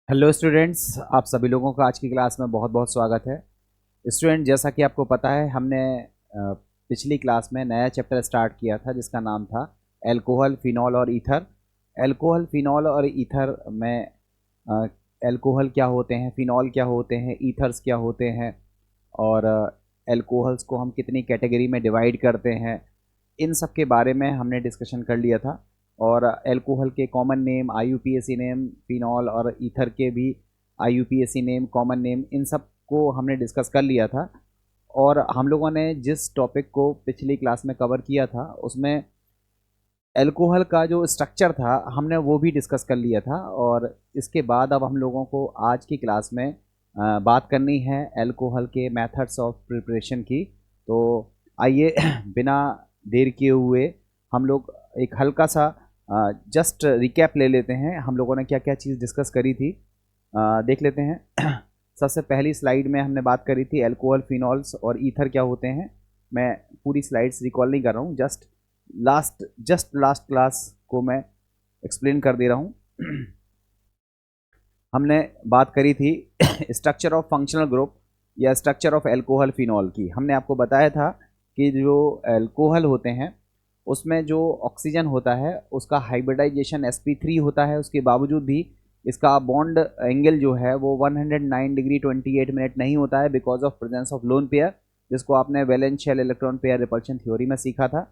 Hello students, आप सभी लोगों का आज की क्लास में बहुत बहुत स्वागत है। स्टूडेंट, जैसा कि आपको पता है, हमने पिछली क्लास में नया चैप्टर स्टार्ट किया था जिसका नाम था एल्कोहल, फिनॉल और ईथर। एल्कोहल, फिनॉल और ईथर में एल्कोहल क्या होते हैं, फिनॉल क्या होते हैं, ईथर्स क्या होते हैं, और एल्कोहल्स को हम कितनी कैटेगरी में डिवाइड करते हैं, इन सब के बारे में हमने डिस्कशन कर लिया था। और एल्कोहल के common name, IUPAC name, phenol और ईथर के भी आईयूपीएसी नेम, कॉमन नेम, इन सब को हमने डिस्कस कर लिया था। और हम लोगों ने जिस टॉपिक को पिछली क्लास में कवर किया था उसमें एल्कोहल का जो स्ट्रक्चर था हमने वो भी डिस्कस कर लिया था। और इसके बाद अब हम लोगों को आज की क्लास में बात करनी है एल्कोहल के मेथड्स ऑफ प्रिपरेशन की। तो आइए बिना देर किए हुए हम लोग एक हल्का सा जस्ट रिकैप ले लेते हैं, हम लोगों ने क्या क्या चीज़ डिस्कस करी थी। देख लेते हैं। सबसे पहली स्लाइड में हमने बात करी थी एल्कोहल, फिनॉल्स और ईथर क्या होते हैं। मैं पूरी स्लाइड्स रिकॉल नहीं कर रहा हूँ, जस्ट लास्ट क्लास को मैं एक्सप्लेन कर दे रहा हूँ। हमने बात करी थी स्ट्रक्चर ऑफ फंक्शनल ग्रुप या स्ट्रक्चर ऑफ एल्कोहल, फिनॉल की। हमने आपको बताया था कि जो एल्कोहल होते हैं उसमें जो ऑक्सीजन होता है उसका हाइब्रिडाइजेशन sp3 होता है, उसके बावजूद भी इसका बॉन्ड एंगल जो है वो 109 डिग्री 28 मिनट नहीं होता है because of presence of lone pair, जिसको आपने valence shell electron pair repulsion theory में सीखा था।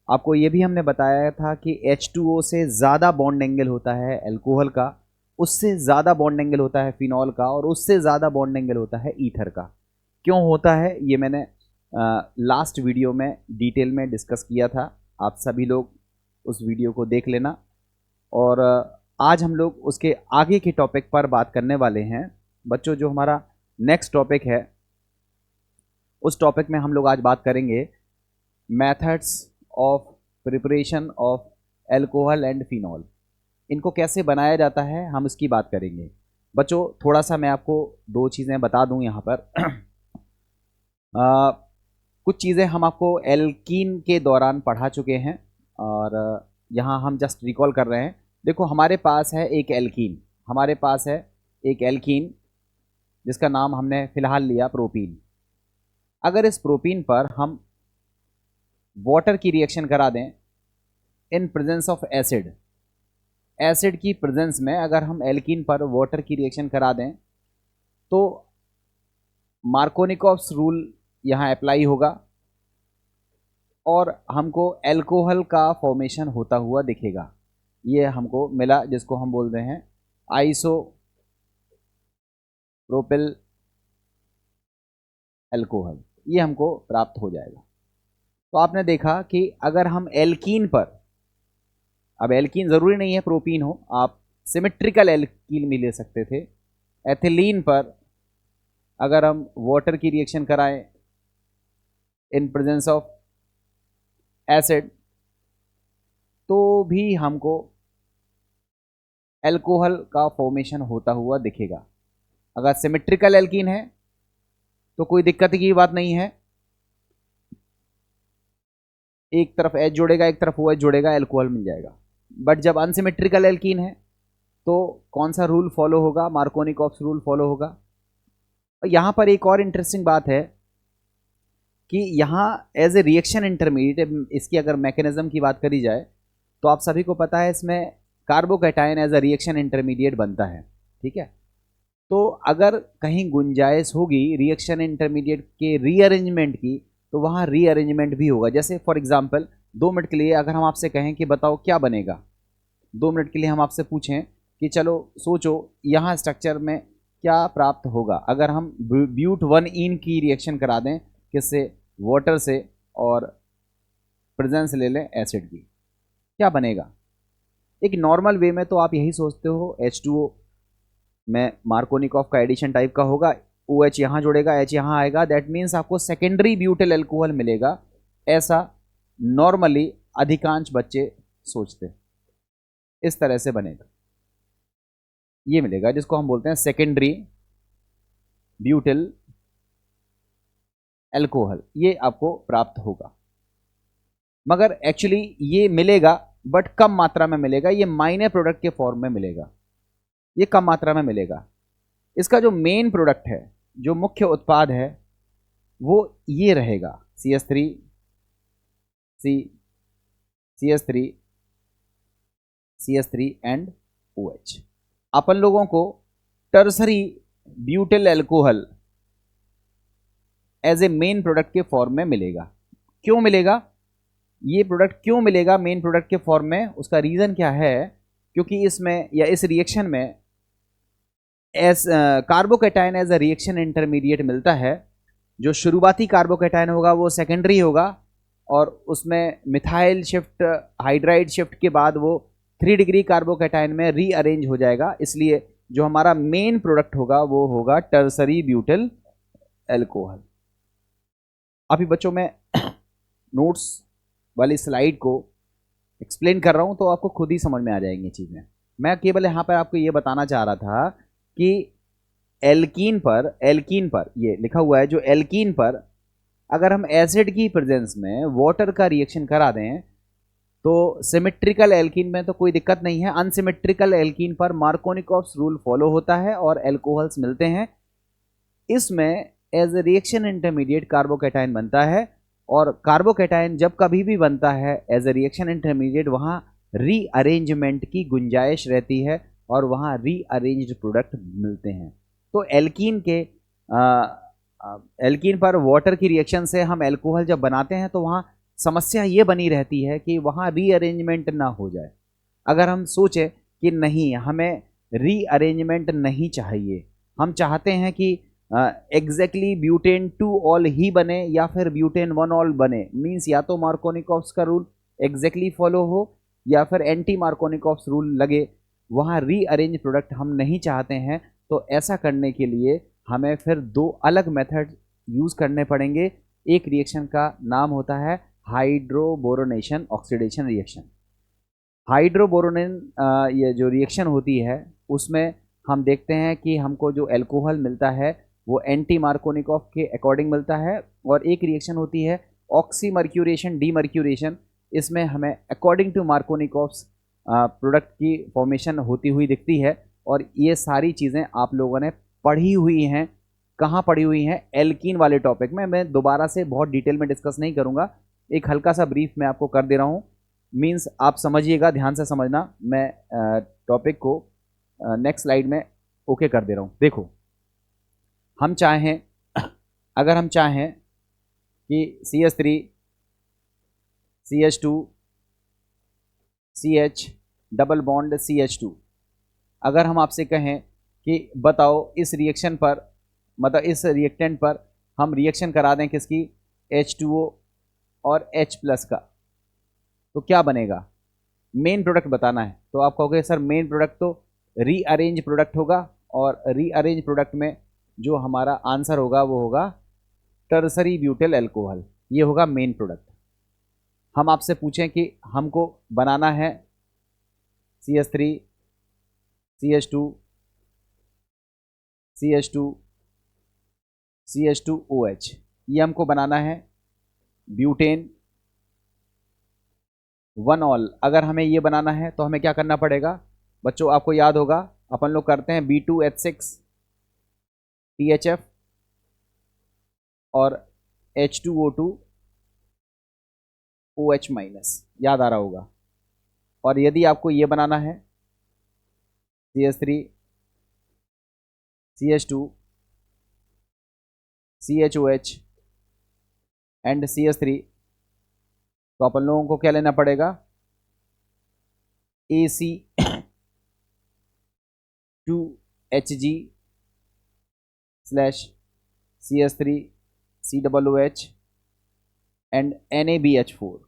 आपको ये भी हमने बताया था कि H2O से ज़्यादा बॉन्ड एंगल होता है एल्कोहल का, उससे ज़्यादा बॉन्ड एंगल होता है फिनॉल का, और उससे ज़्यादा बॉन्ड एंगल होता है ईथर का। क्यों होता है ये मैंने लास्ट वीडियो में डिटेल में डिस्कस किया था, आप सभी लोग उस वीडियो को देख लेना। और आज हम लोग उसके आगे के टॉपिक पर बात करने वाले हैं। बच्चों, जो हमारा नेक्स्ट टॉपिक है उस टॉपिक में हम लोग आज बात करेंगे methods of preparation of alcohol and phenol. इनको कैसे बनाया जाता है हम इसकी बात करेंगे। बच्चों, थोड़ा सा मैं आपको दो चीज़ें बता दूं यहाँ पर। कुछ चीज़ें हम आपको एल्कीन के दौरान पढ़ा चुके हैं और यहाँ हम जस्ट रिकॉल कर रहे हैं। देखो, हमारे पास है एक एल्कीन, हमारे पास है एक एल्कीन जिसका नाम हमने फिलहाल लिया प्रोपीन। अगर इस प्रोपीन पर हम वाटर की रिएक्शन करा दें इन प्रेजेंस ऑफ एसिड, एसिड की प्रेजेंस में अगर हम एल्कीन पर वाटर की रिएक्शन करा दें तो मार्कोनिकॉफ्स रूल यहाँ अप्लाई होगा और हमको एल्कोहल का फॉर्मेशन होता हुआ दिखेगा। ये हमको मिला जिसको हम बोलते हैं आइसो प्रोपिल एल्कोहल, ये हमको प्राप्त हो जाएगा। तो आपने देखा कि अगर हम एल्कीन पर, अब एल्कीन ज़रूरी नहीं है प्रोपीन हो, आप सिमेट्रिकल एल्कीन भी ले सकते थे। एथिलीन पर अगर हम वाटर की रिएक्शन कराएं इन प्रेजेंस ऑफ एसिड तो भी हमको एल्कोहल का फॉर्मेशन होता हुआ दिखेगा। अगर सिमेट्रिकल एल्कीन है तो कोई दिक्कत की बात नहीं है, एक तरफ एच जोड़ेगा एक तरफ ओ एच जोड़ेगा, एल्कोहल मिल जाएगा। बट जब अनसिमेट्रिकल एल्कीन है तो कौन सा रूल फॉलो होगा? मार्कोनिकॉफ्स रूल फॉलो होगा। और यहाँ पर एक और इंटरेस्टिंग बात है कि यहाँ एज ए रिएक्शन इंटरमीडिएट, इसकी अगर मैकेनिज्म की बात करी जाए तो आप सभी को पता है इसमें carbocation as a reaction intermediate बनता है, ठीक है। तो अगर कहीं गुंजाइश होगी रिएक्शन इंटरमीडिएट के रीअरेंजमेंट की तो वहाँ रीअरेंजमेंट भी होगा। जैसे फॉर एग्जांपल 2 मिनट के लिए अगर हम आपसे कहें कि बताओ क्या बनेगा, 2 मिनट के लिए हम आपसे पूछें कि चलो सोचो यहाँ स्ट्रक्चर में क्या प्राप्त होगा अगर हम ब्यूट 1 इन की रिएक्शन करा दें किससे? वाटर से, और प्रेजेंस ले लें एसिड की, क्या बनेगा? एक नॉर्मल वे में तो आप यही सोचते हो H2O में मार्कोनिकॉफ का एडिशन टाइप का होगा, ओ एच यहाँ जुड़ेगा, एच यहाँ आएगा, दैट मीन्स आपको सेकेंडरी ब्यूटिल एल्कोहल मिलेगा। ऐसा नॉर्मली अधिकांश बच्चे सोचते, इस तरह से बनेगा, ये मिलेगा जिसको हम बोलते हैं सेकेंडरी ब्यूटिल एल्कोहल, ये आपको प्राप्त होगा। मगर एक्चुअली ये मिलेगा बट कम मात्रा में मिलेगा, ये माइनर प्रोडक्ट के फॉर्म में मिलेगा। ये कम मात्रा में मिलेगा। इसका जो मेन प्रोडक्ट है, जो मुख्य उत्पाद है, वो ये रहेगा CH3 CH3 CH3 and OH। अपन लोगों को tertiary butyl alcohol as a main product के फॉर्म में मिलेगा। क्यों मिलेगा ये प्रोडक्ट, क्यों मिलेगा मेन प्रोडक्ट के फॉर्म में? उसका रीज़न क्या है? क्योंकि इसमें या इस रिएक्शन में as carbocation as a reaction intermediate मिलता है। जो शुरुआती कार्बोकैटायन होगा वो सेकेंडरी होगा और उसमें मिथाइल शिफ्ट हाइड्राइड शिफ्ट के बाद वो 3 डिग्री कार्बोकैटायन में रीअरेंज हो जाएगा। इसलिए जो हमारा मेन प्रोडक्ट होगा वो होगा टर्सरी ब्यूटिल अल्कोहल। अभी बच्चों में नोट्स वाली स्लाइड को एक्सप्लेन कर रहा हूं तो आपको खुद ही समझ में आ जाएंगी चीज़ें। मैं केवल यहाँ पर आपको ये बताना चाह रहा था कि एल्कीन पर ये लिखा हुआ है, जो एल्कीन पर अगर हम एसिड की प्रेजेंस में वाटर का रिएक्शन करा दें तो सिमेट्रिकल एल्कीन में तो कोई दिक्कत नहीं है, अनसिमेट्रिकल एल्कीन पर मार्कोनिकॉफ्स रूल फॉलो होता है और एल्कोहल्स मिलते हैं। इसमें as a reaction intermediate carbocation बनता है और कार्बोकैटायन जब कभी भी बनता है एज ए रिएक्शन इंटरमीडिएट, वहाँ रीअरेंजमेंट की गुंजाइश रहती है और वहाँ रीअरेंज्ड प्रोडक्ट मिलते हैं। तो एल्कीन पर वाटर की रिएक्शन से हम एल्कोहल जब बनाते हैं तो वहाँ समस्या ये बनी रहती है कि वहाँ रीअरेंजमेंट ना हो जाए। अगर हम सोचें कि नहीं, हमें रीअरेंजमेंट नहीं चाहिए, हम चाहते हैं कि एग्जैक्टली ब्यूटेन 2 ऑल ही बने या फिर ब्यूटेन 1 ऑल बने, मीन्स या तो मार्कोनिकॉफ्स का रूल एग्जैक्टली फॉलो हो या फिर एंटी मार्कोनिकॉफ्स रूल लगे, वहाँ रीअरेंज प्रोडक्ट हम नहीं चाहते हैं। तो ऐसा करने के लिए हमें फिर 2 अलग मेथड यूज़ करने पड़ेंगे। एक रिएक्शन का नाम होता है हाइड्रोबोरोनेशन ऑक्सीडेशन रिएक्शन। हाइड्रोबोरोनेन ये जो रिएक्शन होती है उसमें हम देखते हैं कि हमको जो एल्कोहल मिलता है वो एंटी मार्कोनिकॉफ के अकॉर्डिंग मिलता है। और एक रिएक्शन होती है ऑक्सीमर्क्यूरेशन डीमर्क्यूरेशन, इसमें हमें अकॉर्डिंग टू मार्कोनिकॉफ्स प्रोडक्ट की फॉर्मेशन होती हुई दिखती है। और ये सारी चीज़ें आप लोगों ने पढ़ी हुई हैं। कहाँ पढ़ी हुई हैं? एल्कीन वाले टॉपिक में। मैं दोबारा से बहुत डिटेल में डिस्कस नहीं करूँगा, एक हल्का सा ब्रीफ मैं आपको कर दे रहा हूँ, मीन्स आप समझिएगा, ध्यान से समझना। मैं टॉपिक को नेक्स्ट स्लाइड में ओके कर दे रहा हूँ। देखो, हम चाहें, अगर हम चाहें कि CH3 CH2 CH double bond CH2, अगर हम आपसे कहें कि बताओ इस रिएक्शन पर, मतलब इस रिएक्टेंट पर हम रिएक्शन करा दें किसकी, H2O और H प्लस का, तो क्या बनेगा? मेन प्रोडक्ट बताना है। तो आप कहोगे सर मेन प्रोडक्ट तो रीअरेंज प्रोडक्ट होगा, और रीअरेंज प्रोडक्ट में जो हमारा आंसर होगा वो होगा टर्सरी ब्यूटिल अल्कोहल, ये होगा मेन प्रोडक्ट। हम आपसे पूछें कि हमको बनाना है CH3 CH2 CH2 CH2OH, ये हमको बनाना है ब्यूटेन 1 ऑल। अगर हमें ये बनाना है तो हमें क्या करना पड़ेगा बच्चों? आपको याद होगा, अपन लोग करते हैं B2H6 THF और H2O2 OH माइनस, याद आ रहा होगा। और यदि आपको ये बनाना है CH3 CH2 CHOH and CH3, तो अपन लोगों को क्या लेना पड़ेगा? AC2HG / CH3 COOH and NaBH4,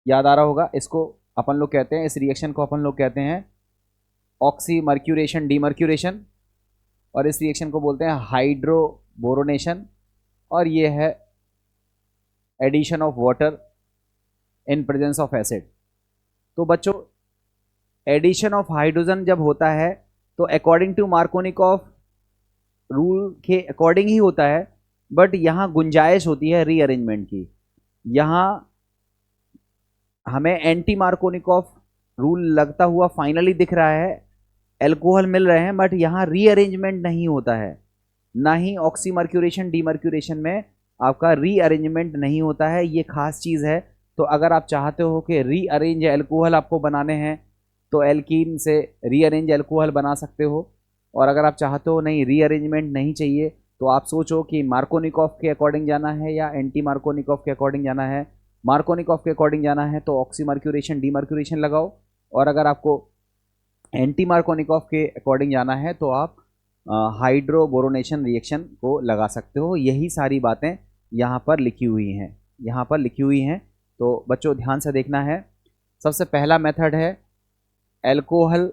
याद आ रहा होगा। इसको अपन लोग कहते हैं, इस रिएक्शन को अपन लोग कहते हैं ऑक्सीमर्क्यूरेशन डीमर्क्यूरेशन, और इस रिएक्शन को बोलते हैं हाइड्रोबोरोनेशन, और ये है addition of water in presence of acid. तो बच्चों, एडिशन ऑफ हाइड्रोजन जब होता है तो अकॉर्डिंग टू मार्कोनिकॉफ रूल के अकॉर्डिंग ही होता है, बट यहाँ गुंजाइश होती है रीअरेंजमेंट की। यहाँ हमें एंटी मार्कोनिकॉफ रूल लगता हुआ फाइनली दिख रहा है एल्कोहल मिल रहे हैं बट यहाँ रीअरेंजमेंट नहीं होता है, ना ही ऑक्सीमर्क्यूरेशन डीमर्क्यूरेशन में आपका रीअरेंजमेंट नहीं होता है, ये खास चीज़ है। तो अगर आप चाहते हो कि रीअरेंज एल्कोहल आपको बनाने हैं तो एल्कीन से रीअरेंज एल्कोहल बना सकते हो, और अगर आप चाहते हो नहीं रीअरेंजमेंट नहीं चाहिए तो आप सोचो कि मार्कोनिकॉफ के अकॉर्डिंग जाना है या एंटी मार्कोनिकॉफ के अकॉर्डिंग जाना है। मार्कोनिकॉफ के अकॉर्डिंग जाना है तो ऑक्सीमर्क्यूरेशन डीमर्क्यूरेशन लगाओ, और अगर आपको एंटी मार्कोनिकॉफ के अकॉर्डिंग जाना है तो आप हाइड्रोबोरोनेशन रिएक्शन को लगा सकते हो। यही सारी बातें यहाँ पर लिखी हुई हैं, यहाँ पर लिखी हुई हैं। तो बच्चों ध्यान से देखना है। सबसे पहला मेथड है एल्कोहल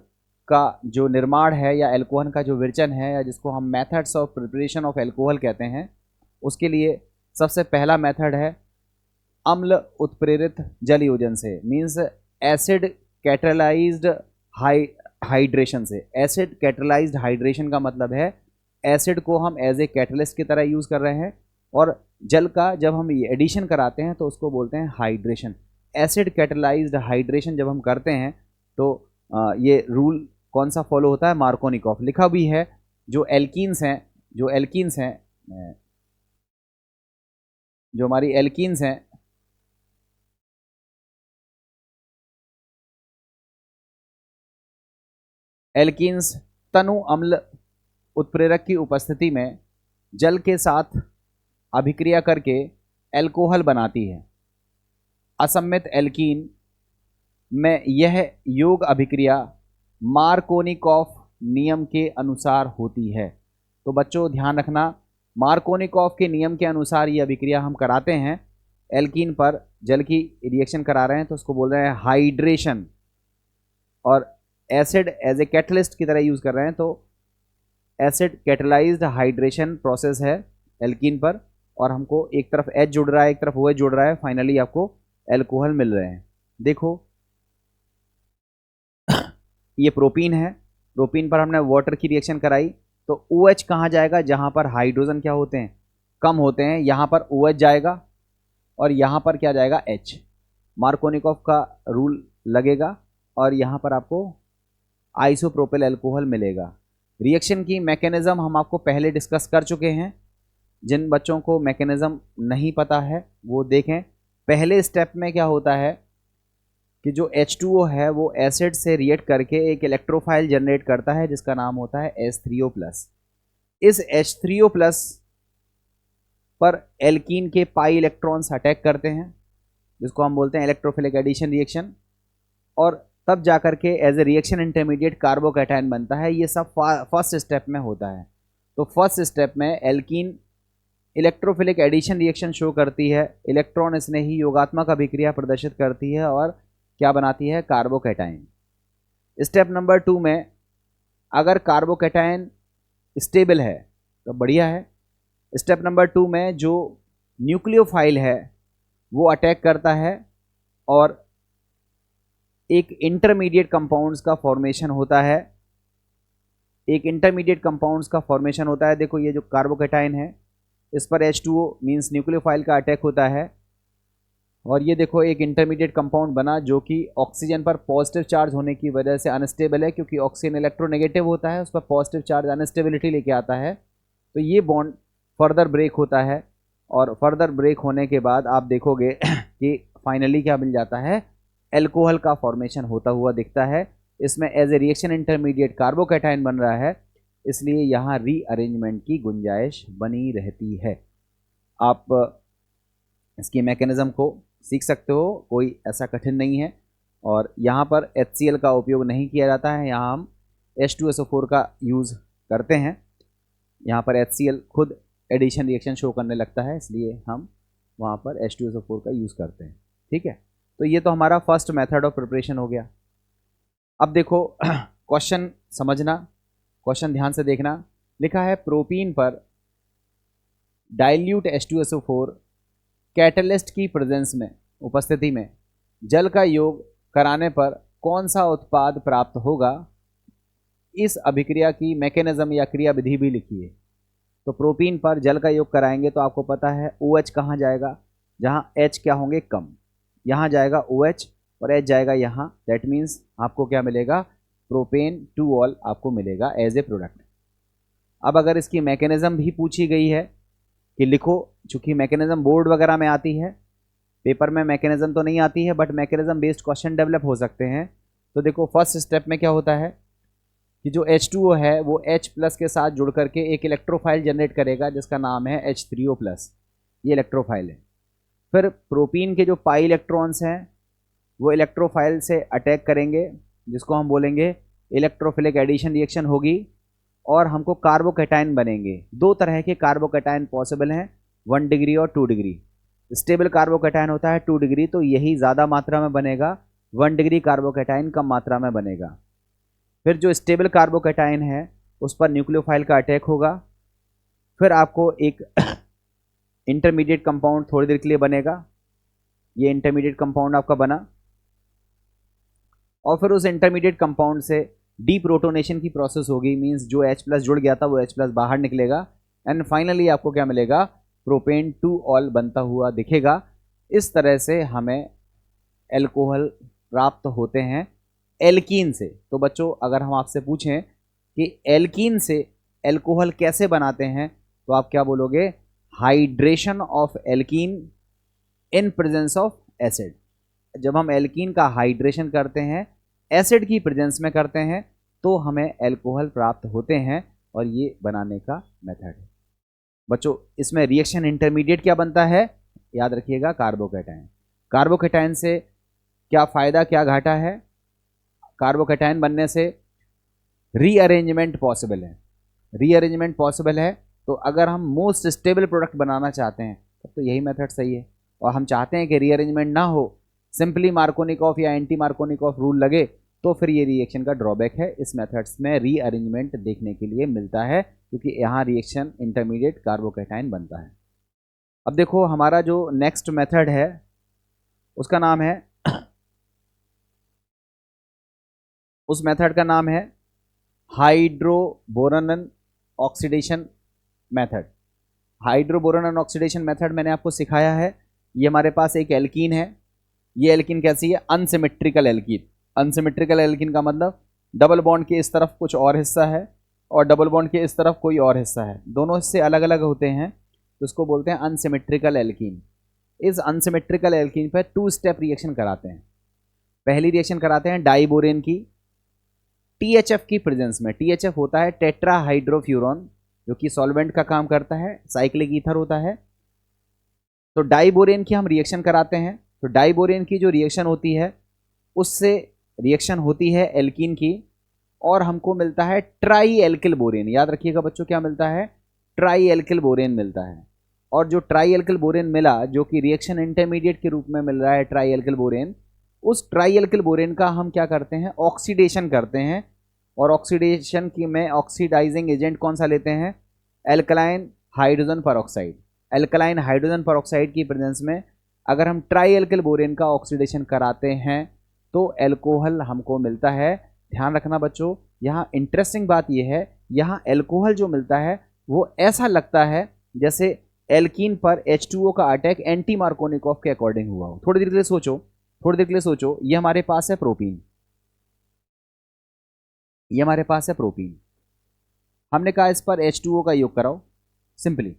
का जो निर्माण है या एल्कोहल का जो विरचन है, या जिसको हम methods of preparation of alcohol कहते हैं, उसके लिए सबसे पहला मेथड है अम्ल उत्प्रेरित जल योजन से, मीन्स एसिड कैटलाइज्ड हाइड्रेशन से। एसिड कैटलाइज्ड हाइड्रेशन का मतलब है एसिड को हम एज ए कैटलिस्ट की तरह यूज़ कर रहे हैं, और जल का जब हम एडिशन कराते हैं तो उसको बोलते हैं हाइड्रेशन। एसिड कैटलाइज्ड हाइड्रेशन जब हम करते हैं तो ये रूल कौन सा फॉलो होता है, मार्कोनिकॉफ। लिखा भी है जो एल्कीन्स हैं, जो हमारी एल्कीन्स हैं, एल्कीन्स तनु अम्ल उत्प्रेरक की उपस्थिति में जल के साथ अभिक्रिया करके एल्कोहल बनाती है। असम्मित एल्कीन में यह योग अभिक्रिया मार्कोनिकॉफ नियम के अनुसार होती है। तो बच्चों ध्यान रखना, मार्कोनिकॉफ के नियम के अनुसार ये अभिक्रिया हम कराते हैं। एल्कीन पर जल की रिएक्शन करा रहे हैं तो उसको बोल रहे हैं हाइड्रेशन, और एसिड एज ए कैटलिस्ट की तरह यूज़ कर रहे हैं तो एसिड कैटलाइज्ड हाइड्रेशन प्रोसेस है एल्कीन पर, और हमको एक तरफ H जुड़ रहा है, एक तरफ OH जुड़ रहा है, फाइनली आपको एल्कोहल मिल रहे हैं। देखो ये प्रोपीन है, प्रोपीन पर हमने वाटर की रिएक्शन कराई तो OH कहाँ जाएगा, जहाँ पर हाइड्रोजन क्या होते हैं, कम होते हैं, यहाँ पर OH जाएगा, और यहाँ पर क्या जाएगा, H। मार्कोनिकॉफ का रूल लगेगा और यहाँ पर आपको आइसोप्रोपिल अल्कोहल मिलेगा। रिएक्शन की मैकेनिज्म हम आपको पहले डिस्कस कर चुके हैं। जिन बच्चों को मैकेनिज्म नहीं पता है वो देखें। पहले स्टेप में क्या होता है कि जो H2O है वो एसिड से रिएक्ट करके एक इलेक्ट्रोफाइल जनरेट करता है जिसका नाम होता है H3O+। इस H3O+ पर एल्कीन के पाई इलेक्ट्रॉन्स अटैक करते हैं जिसको हम बोलते हैं इलेक्ट्रोफिलिक एडिशन रिएक्शन, और तब जाकर के as a reaction intermediate carbocation बनता है। ये सब फर्स्ट स्टेप में होता है। तो फर्स्ट स्टेप में alkene electrophilic addition reaction show करती है, इलेक्ट्रॉन स्नेही योगात्मक अभिक्रिया प्रदर्शित करती है और क्या बनाती है, कार्बोकैटायन। स्टेप नंबर 2 में अगर कार्बोकैटायन स्टेबल है तो बढ़िया है। स्टेप नंबर 2 में जो न्यूक्लियोफाइल है वो अटैक करता है और एक इंटरमीडिएट कंपाउंड्स का फॉर्मेशन होता है। एक इंटरमीडिएट कंपाउंड्स का फॉर्मेशन होता है। देखो ये जो कार्बोकैटायन है इस पर H2O मीन्स न्यूक्लियोफाइल का अटैक होता है, और ये देखो एक इंटरमीडिएट कंपाउंड बना जो कि ऑक्सीजन पर पॉजिटिव चार्ज होने की वजह से अनस्टेबल है, क्योंकि ऑक्सीजन इलेक्ट्रोनेगेटिव होता है, उस पर पॉजिटिव चार्ज अनस्टेबिलिटी लेके आता है। तो ये बॉन्ड फर्दर ब्रेक होता है, और फर्दर ब्रेक होने के बाद आप देखोगे कि फाइनली क्या मिल जाता है, एल्कोहल का फॉर्मेशन होता हुआ दिखता है। इसमें as a reaction intermediate carbocation बन रहा है, इसलिए यहाँ रीअरेंजमेंट की गुंजाइश बनी रहती है। आप इसकी मैकेनिज्म को सीख सकते हो, कोई ऐसा कठिन नहीं है। और यहाँ पर HCl का उपयोग नहीं किया जाता है, यहाँ हम H2SO4 का यूज़ करते हैं। यहाँ पर HCl खुद एडिशन रिएक्शन शो करने लगता है, इसलिए हम वहाँ पर H2SO4 का यूज़ करते हैं। ठीक है, तो ये तो हमारा फर्स्ट मेथड ऑफ प्रिपरेशन हो गया। अब देखो क्वेश्चन समझना, क्वेश्चन ध्यान से देखना। लिखा है प्रोपीन पर डाइल्यूट H2SO4 कैटलिस्ट की प्रेजेंस में, उपस्थिति में जल का योग कराने पर कौन सा उत्पाद प्राप्त होगा। इस अभिक्रिया की मैकेनिज्म या क्रिया विधि भी लिखी है। तो प्रोपीन पर जल का योग कराएंगे तो आपको पता है OH कहाँ जाएगा, जहाँ H क्या होंगे, कम, यहाँ जाएगा OH और H जाएगा यहाँ। दैट मीन्स आपको क्या मिलेगा, प्रोपेन 2ऑल आपको मिलेगा एज ए प्रोडक्ट। अब अगर इसकी मैकेनिज्म भी पूछी गई है कि लिखो, चूंकि मैकेनिज्म बोर्ड वगैरह में आती है, पेपर में मैकेनिज्म तो नहीं आती है, but mechanism based question develop हो सकते हैं। तो देखो फर्स्ट स्टेप में क्या होता है कि जो H2O है वो H प्लस के साथ जुड़ करके एक इलेक्ट्रोफाइल जनरेट करेगा जिसका नाम है H3O प्लस, ये इलेक्ट्रोफाइल है। फिर प्रोपीन के जो पाई इलेक्ट्रॉन्स हैं वो इलेक्ट्रोफाइल से अटैक करेंगे, जिसको हम बोलेंगे इलेक्ट्रोफिलिक एडिशन रिएक्शन होगी, और हमको कार्बोकैटायन बनेंगे। दो तरह के कार्बोकैटायन पॉसिबल हैं, 1 डिग्री और 2 डिग्री। स्टेबल कार्बोकैटायन होता है 2 डिग्री, तो यही ज़्यादा मात्रा में बनेगा, 1 डिग्री कार्बोकैटायन कम मात्रा में बनेगा। फिर जो स्टेबल कार्बोकैटायन है उस पर न्यूक्लियोफाइल का अटैक होगा, फिर आपको एक इंटरमीडिएट कंपाउंड थोड़ी देर के लिए बनेगा, ये इंटरमीडिएट कंपाउंड आपका बना, और फिर उस इंटरमीडिएट कंपाउंड से डीप्रोटोनेशन की प्रोसेस होगी, मींस जो H प्लस जुड़ गया था वो H प्लस बाहर निकलेगा, एंड फाइनली आपको क्या मिलेगा, प्रोपेन 2ऑल बनता हुआ दिखेगा। इस तरह से हमें एल्कोहल प्राप्त होते हैं एल्कीन से। तो बच्चों अगर हम आपसे पूछें कि एल्कीन से एल्कोहल कैसे बनाते हैं, तो आप क्या बोलोगे, hydration of alkene in presence of acid. जब हम एल्कीन का हाइड्रेशन करते हैं एसिड की प्रेजेंस में करते हैं तो हमें एल्कोहल प्राप्त होते हैं, और ये बनाने का मेथड है। बच्चों इसमें रिएक्शन इंटरमीडिएट क्या बनता है, याद रखिएगा, कार्बोकैटायन। कार्बोकैटायन से क्या फ़ायदा क्या घाटा है, कार्बोकैटायन बनने से रीअरेंजमेंट पॉसिबल है। रीअरेंजमेंट पॉसिबल है, तो अगर हम मोस्ट स्टेबल प्रोडक्ट बनाना चाहते हैं तब तो यही मेथड सही है, और हम चाहते हैं कि रीअरेंजमेंट ना हो, सिंपली मार्कोनिकॉफ या एंटी मार्कोनिकॉफ रूल लगे, तो फिर ये रिएक्शन का ड्रॉबैक है। इस मेथड्स में रीअरेंजमेंट देखने के लिए मिलता है, क्योंकि यहाँ रिएक्शन इंटरमीडिएट कार्बोकैटायन बनता है। अब देखो हमारा जो नेक्स्ट मेथड है उसका नाम है उस मेथड का नाम है हाइड्रोबोरोन ऑक्सीडेशन मेथड। हाइड्रोबोरोन ऑक्सीडेशन मेथड मैंने आपको सिखाया है। ये हमारे पास एक एल्कीन है, ये एल्कीन कैसी है, अनसिमेट्रिकल एल्कीन। अनसिमेट्रिकल एल्कीन का मतलब डबल बॉन्ड के इस तरफ कुछ और हिस्सा है और डबल बॉन्ड के इस तरफ कोई और हिस्सा है, दोनों हिस्से अलग अलग होते हैं, तो इसको बोलते हैं अनसिमेट्रिकल एल्कीन। इस अनसिमेट्रिकल एल्कीन पर 2 स्टेप रिएक्शन कराते हैं। पहली रिएक्शन कराते हैं डाइबोरेन की THF की प्रेजेंस में। THF होता है टेट्राहाइड्रोफ्यूरॉन, जो कि सॉल्वेंट का काम करता है, साइक्लिक ईथर होता है। तो डाइबोरेन की हम रिएक्शन कराते हैं। तो डाइबोरेन की जो रिएक्शन होती है उससे रिएक्शन होती है एल्कीन की, और हमको मिलता है ट्राई एल्किल बोरेन। याद रखिएगा बच्चों, क्या मिलता है, ट्राई एल्किल बोरेन मिलता है। और जो ट्राई एल्किल बोरेन मिला, जो कि रिएक्शन इंटरमीडिएट के रूप में मिल रहा है ट्राई एल्किल बोरेन, उस ट्राई एल्किल बोरेन का हम क्या करते हैं, ऑक्सीडेशन करते हैं। और ऑक्सीडेशन की में ऑक्सीडाइजिंग एजेंट कौन सा लेते हैं, alkaline hydrogen peroxide. Alkaline hydrogen peroxide की प्रेजेंस में अगर हम ट्राई एल्किल बोरेन का ऑक्सीडेशन कराते हैं तो एल्कोहल हमको मिलता है। ध्यान रखना बच्चों, यहाँ इंटरेस्टिंग बात यह है, यहाँ एल्कोहल जो मिलता है वो ऐसा लगता है जैसे एल्कीन पर H2O का अटैक एंटी मार्कोनिकॉफ के अकॉर्डिंग हुआ हो। थोड़ी देर के लिए सोचो, ये हमारे पास है प्रोपीन, ये हमारे पास है प्रोपीन। हमने कहा इस पर H2O का योग कराओ, सिंपली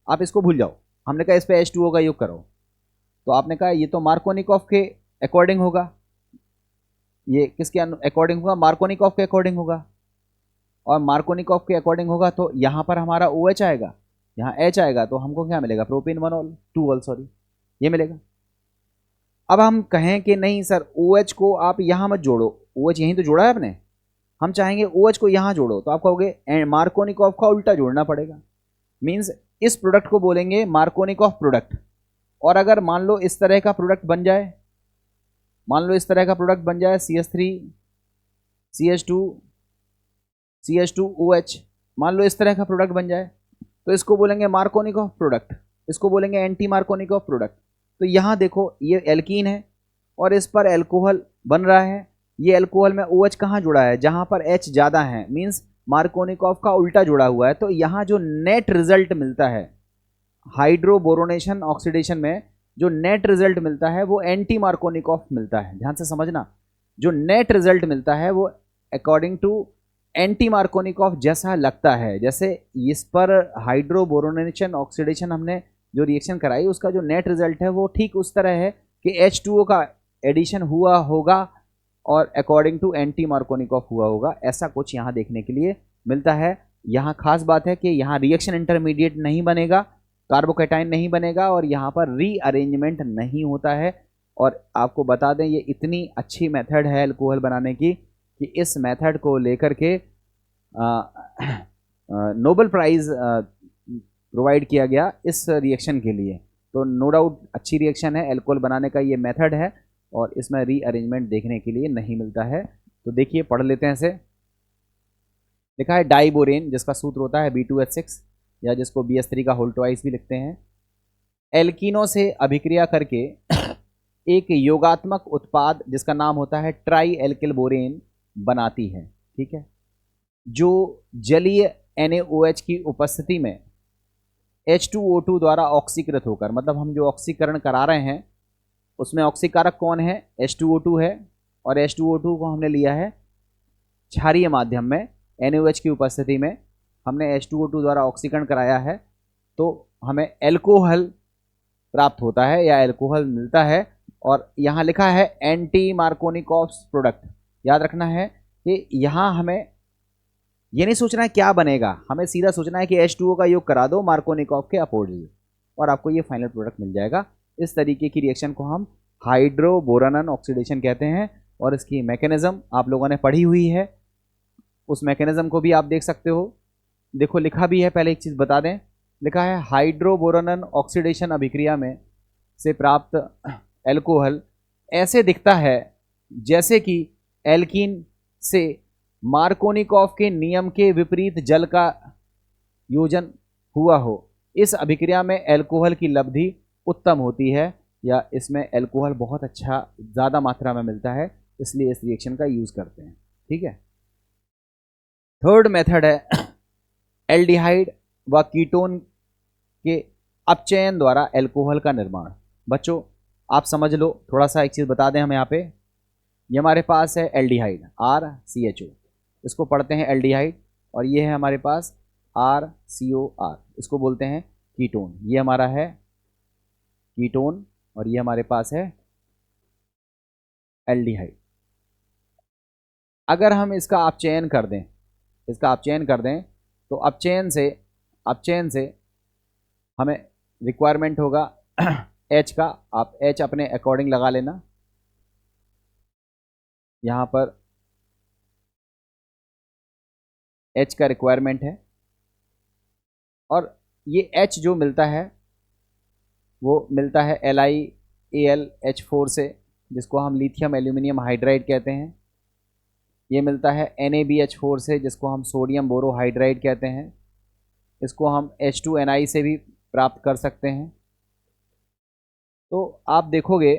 आप इसको भूल जाओ। हमने कहा इस पर H2O का योग करो, तो आपने कहा ये तो मार्कोनिकॉफ के अकॉर्डिंग होगा। ये किसके अकॉर्डिंग होगा, मार्कोनिकॉफ के अकॉर्डिंग होगा। और मार्कोनिकॉफ के अकॉर्डिंग होगा तो यहाँ पर हमारा OH आएगा, यहाँ H आएगा, तो हमको क्या मिलेगा, प्रोपीन 2ऑल सॉरी, ये मिलेगा। अब हम कहें कि नहीं सर OH को आप यहाँ मत जोड़ो, OH यहीं तो जोड़ा है आपने, हम चाहेंगे OH को यहाँ जोड़ो, तो आप कहोगे मार्कोनिकॉफ का उल्टा जोड़ना पड़ेगा। मीन्स इस प्रोडक्ट को बोलेंगे मार्कोनिकॉफ प्रोडक्ट। और अगर मान लो इस तरह का प्रोडक्ट बन जाए, CH3 CH2OH, मान लो इस तरह का प्रोडक्ट बन जाए, तो इसको बोलेंगे मार्कोनिकॉफ प्रोडक्ट, इसको बोलेंगे एंटी मार्कोनिकॉफ प्रोडक्ट। तो यहाँ देखो ये एल्कीन है और इस पर एल्कोहल बन रहा है। ये एल्कोहल में OH कहाँ जुड़ा है, जहाँ पर H ज़्यादा है, मीन्स मार्कोनिकॉफ का उल्टा जुड़ा हुआ है। तो यहाँ जो नेट रिजल्ट मिलता है हाइड्रोबोरोनेशन ऑक्सीडेशन में, जो नेट रिजल्ट मिलता है वो एंटी मार्कोनिकॉफ मिलता है। ध्यान से समझना, जो नेट रिजल्ट मिलता है वो अकॉर्डिंग टू एंटी मार्कोनिकॉफ जैसा लगता है। जैसे इस पर हाइड्रोबोरोनेशन ऑक्सीडेशन हमने जो रिएक्शन कराई उसका जो नेट रिजल्ट है वो ठीक उस तरह है कि H2O का एडिशन हुआ होगा और अकॉर्डिंग टू एंटी मार्कोनिकॉफ हुआ होगा, ऐसा कुछ यहाँ देखने के लिए मिलता है। यहाँ खास बात है कि यहाँ रिएक्शन इंटरमीडिएट नहीं बनेगा, कार्बोकैटाइन नहीं बनेगा और यहाँ पर रीअरेंजमेंट नहीं होता है। और आपको बता दें ये इतनी अच्छी मेथड है अल्कोहल बनाने की कि इस मेथड को लेकर के नोबेल प्राइज़ प्रोवाइड किया गया इस रिएक्शन के लिए। तो नो डाउट अच्छी रिएक्शन है, अल्कोहल बनाने का ये मेथड है और इसमें रीअरेंजमेंट देखने के लिए नहीं मिलता है। तो देखिए पढ़ लेते हैं इसे। लिखा है डाइबोरेन, जिसका सूत्र होता है B2H6 या जिसको BH3 का होल ट्वाइस भी लिखते हैं, एल्कीनों से अभिक्रिया करके एक योगात्मक उत्पाद जिसका नाम होता है ट्राई एल्किल बोरेन बनाती है। ठीक है, जो जलीय NaOH की उपस्थिति में H2O2 द्वारा ऑक्सीकृत होकर, मतलब हम जो ऑक्सीकरण करा रहे हैं उसमें ऑक्सीकारक कौन है, H2O2 है और H2O2 को हमने लिया है क्षारीय माध्यम में, NaOH की उपस्थिति में हमने H2O2 द्वारा ऑक्सीकरण कराया है, तो हमें एल्कोहल प्राप्त होता है या एल्कोहल मिलता है। और यहाँ लिखा है एंटी मार्कोनिकॉफ प्रोडक्ट। याद रखना है कि यहाँ हमें ये नहीं सोचना है क्या बनेगा, हमें सीधा सोचना है कि H2O का योग करा दो मार्कोनिकॉफ के अपोजिट और आपको ये फाइनल प्रोडक्ट मिल जाएगा। इस तरीके की रिएक्शन को हम हाइड्रोबोरानन ऑक्सीडेशन कहते हैं और इसकी मैकेनिज्म आप लोगों ने पढ़ी हुई है, उस मैकेनिज्म को भी आप देख सकते हो। देखो लिखा भी है, पहले एक चीज़ बता दें, लिखा है हाइड्रोबोरानन ऑक्सीडेशन अभिक्रिया में से प्राप्त एल्कोहल ऐसे दिखता है जैसे कि एल्कीन से मार्कोनिकॉफ के नियम के विपरीत जल का योजन हुआ हो। इस अभिक्रिया में एल्कोहल की लब्धि उत्तम होती है या इसमें एल्कोहल बहुत अच्छा ज़्यादा मात्रा में मिलता है, इसलिए इस रिएक्शन का यूज़ करते हैं। ठीक है, थर्ड मेथड है एल्डिहाइड व कीटोन के अपचयन एल्कोहल एल्कोहल का निर्माण। बच्चों आप समझ लो, थोड़ा सा एक चीज़ बता दें हम यहाँ पे, ये हमारे पास है एल्डिहाइड RCHO, इसको पढ़ते हैं एल्डिहाइड, और ये है हमारे पास RCOR, इसको बोलते हैं कीटोन। ये हमारा है कीटोन और ये हमारे पास है एल्डिहाइड। अगर हम इसका अपचयन कर दें, तो अपचयन से हमें रिक्वायरमेंट होगा H का। आप H अपने अकॉर्डिंग लगा लेना, यहाँ पर H का रिक्वायरमेंट है और ये H जो मिलता है वो मिलता है LiAlH4 से, जिसको हम लिथियम एल्यूमिनियम हाइड्राइड कहते हैं। ये मिलता है NaBH4 से, जिसको हम सोडियम बोरोहाइड्राइड कहते हैं। इसको हम H2Ni से भी प्राप्त कर सकते हैं। तो आप देखोगे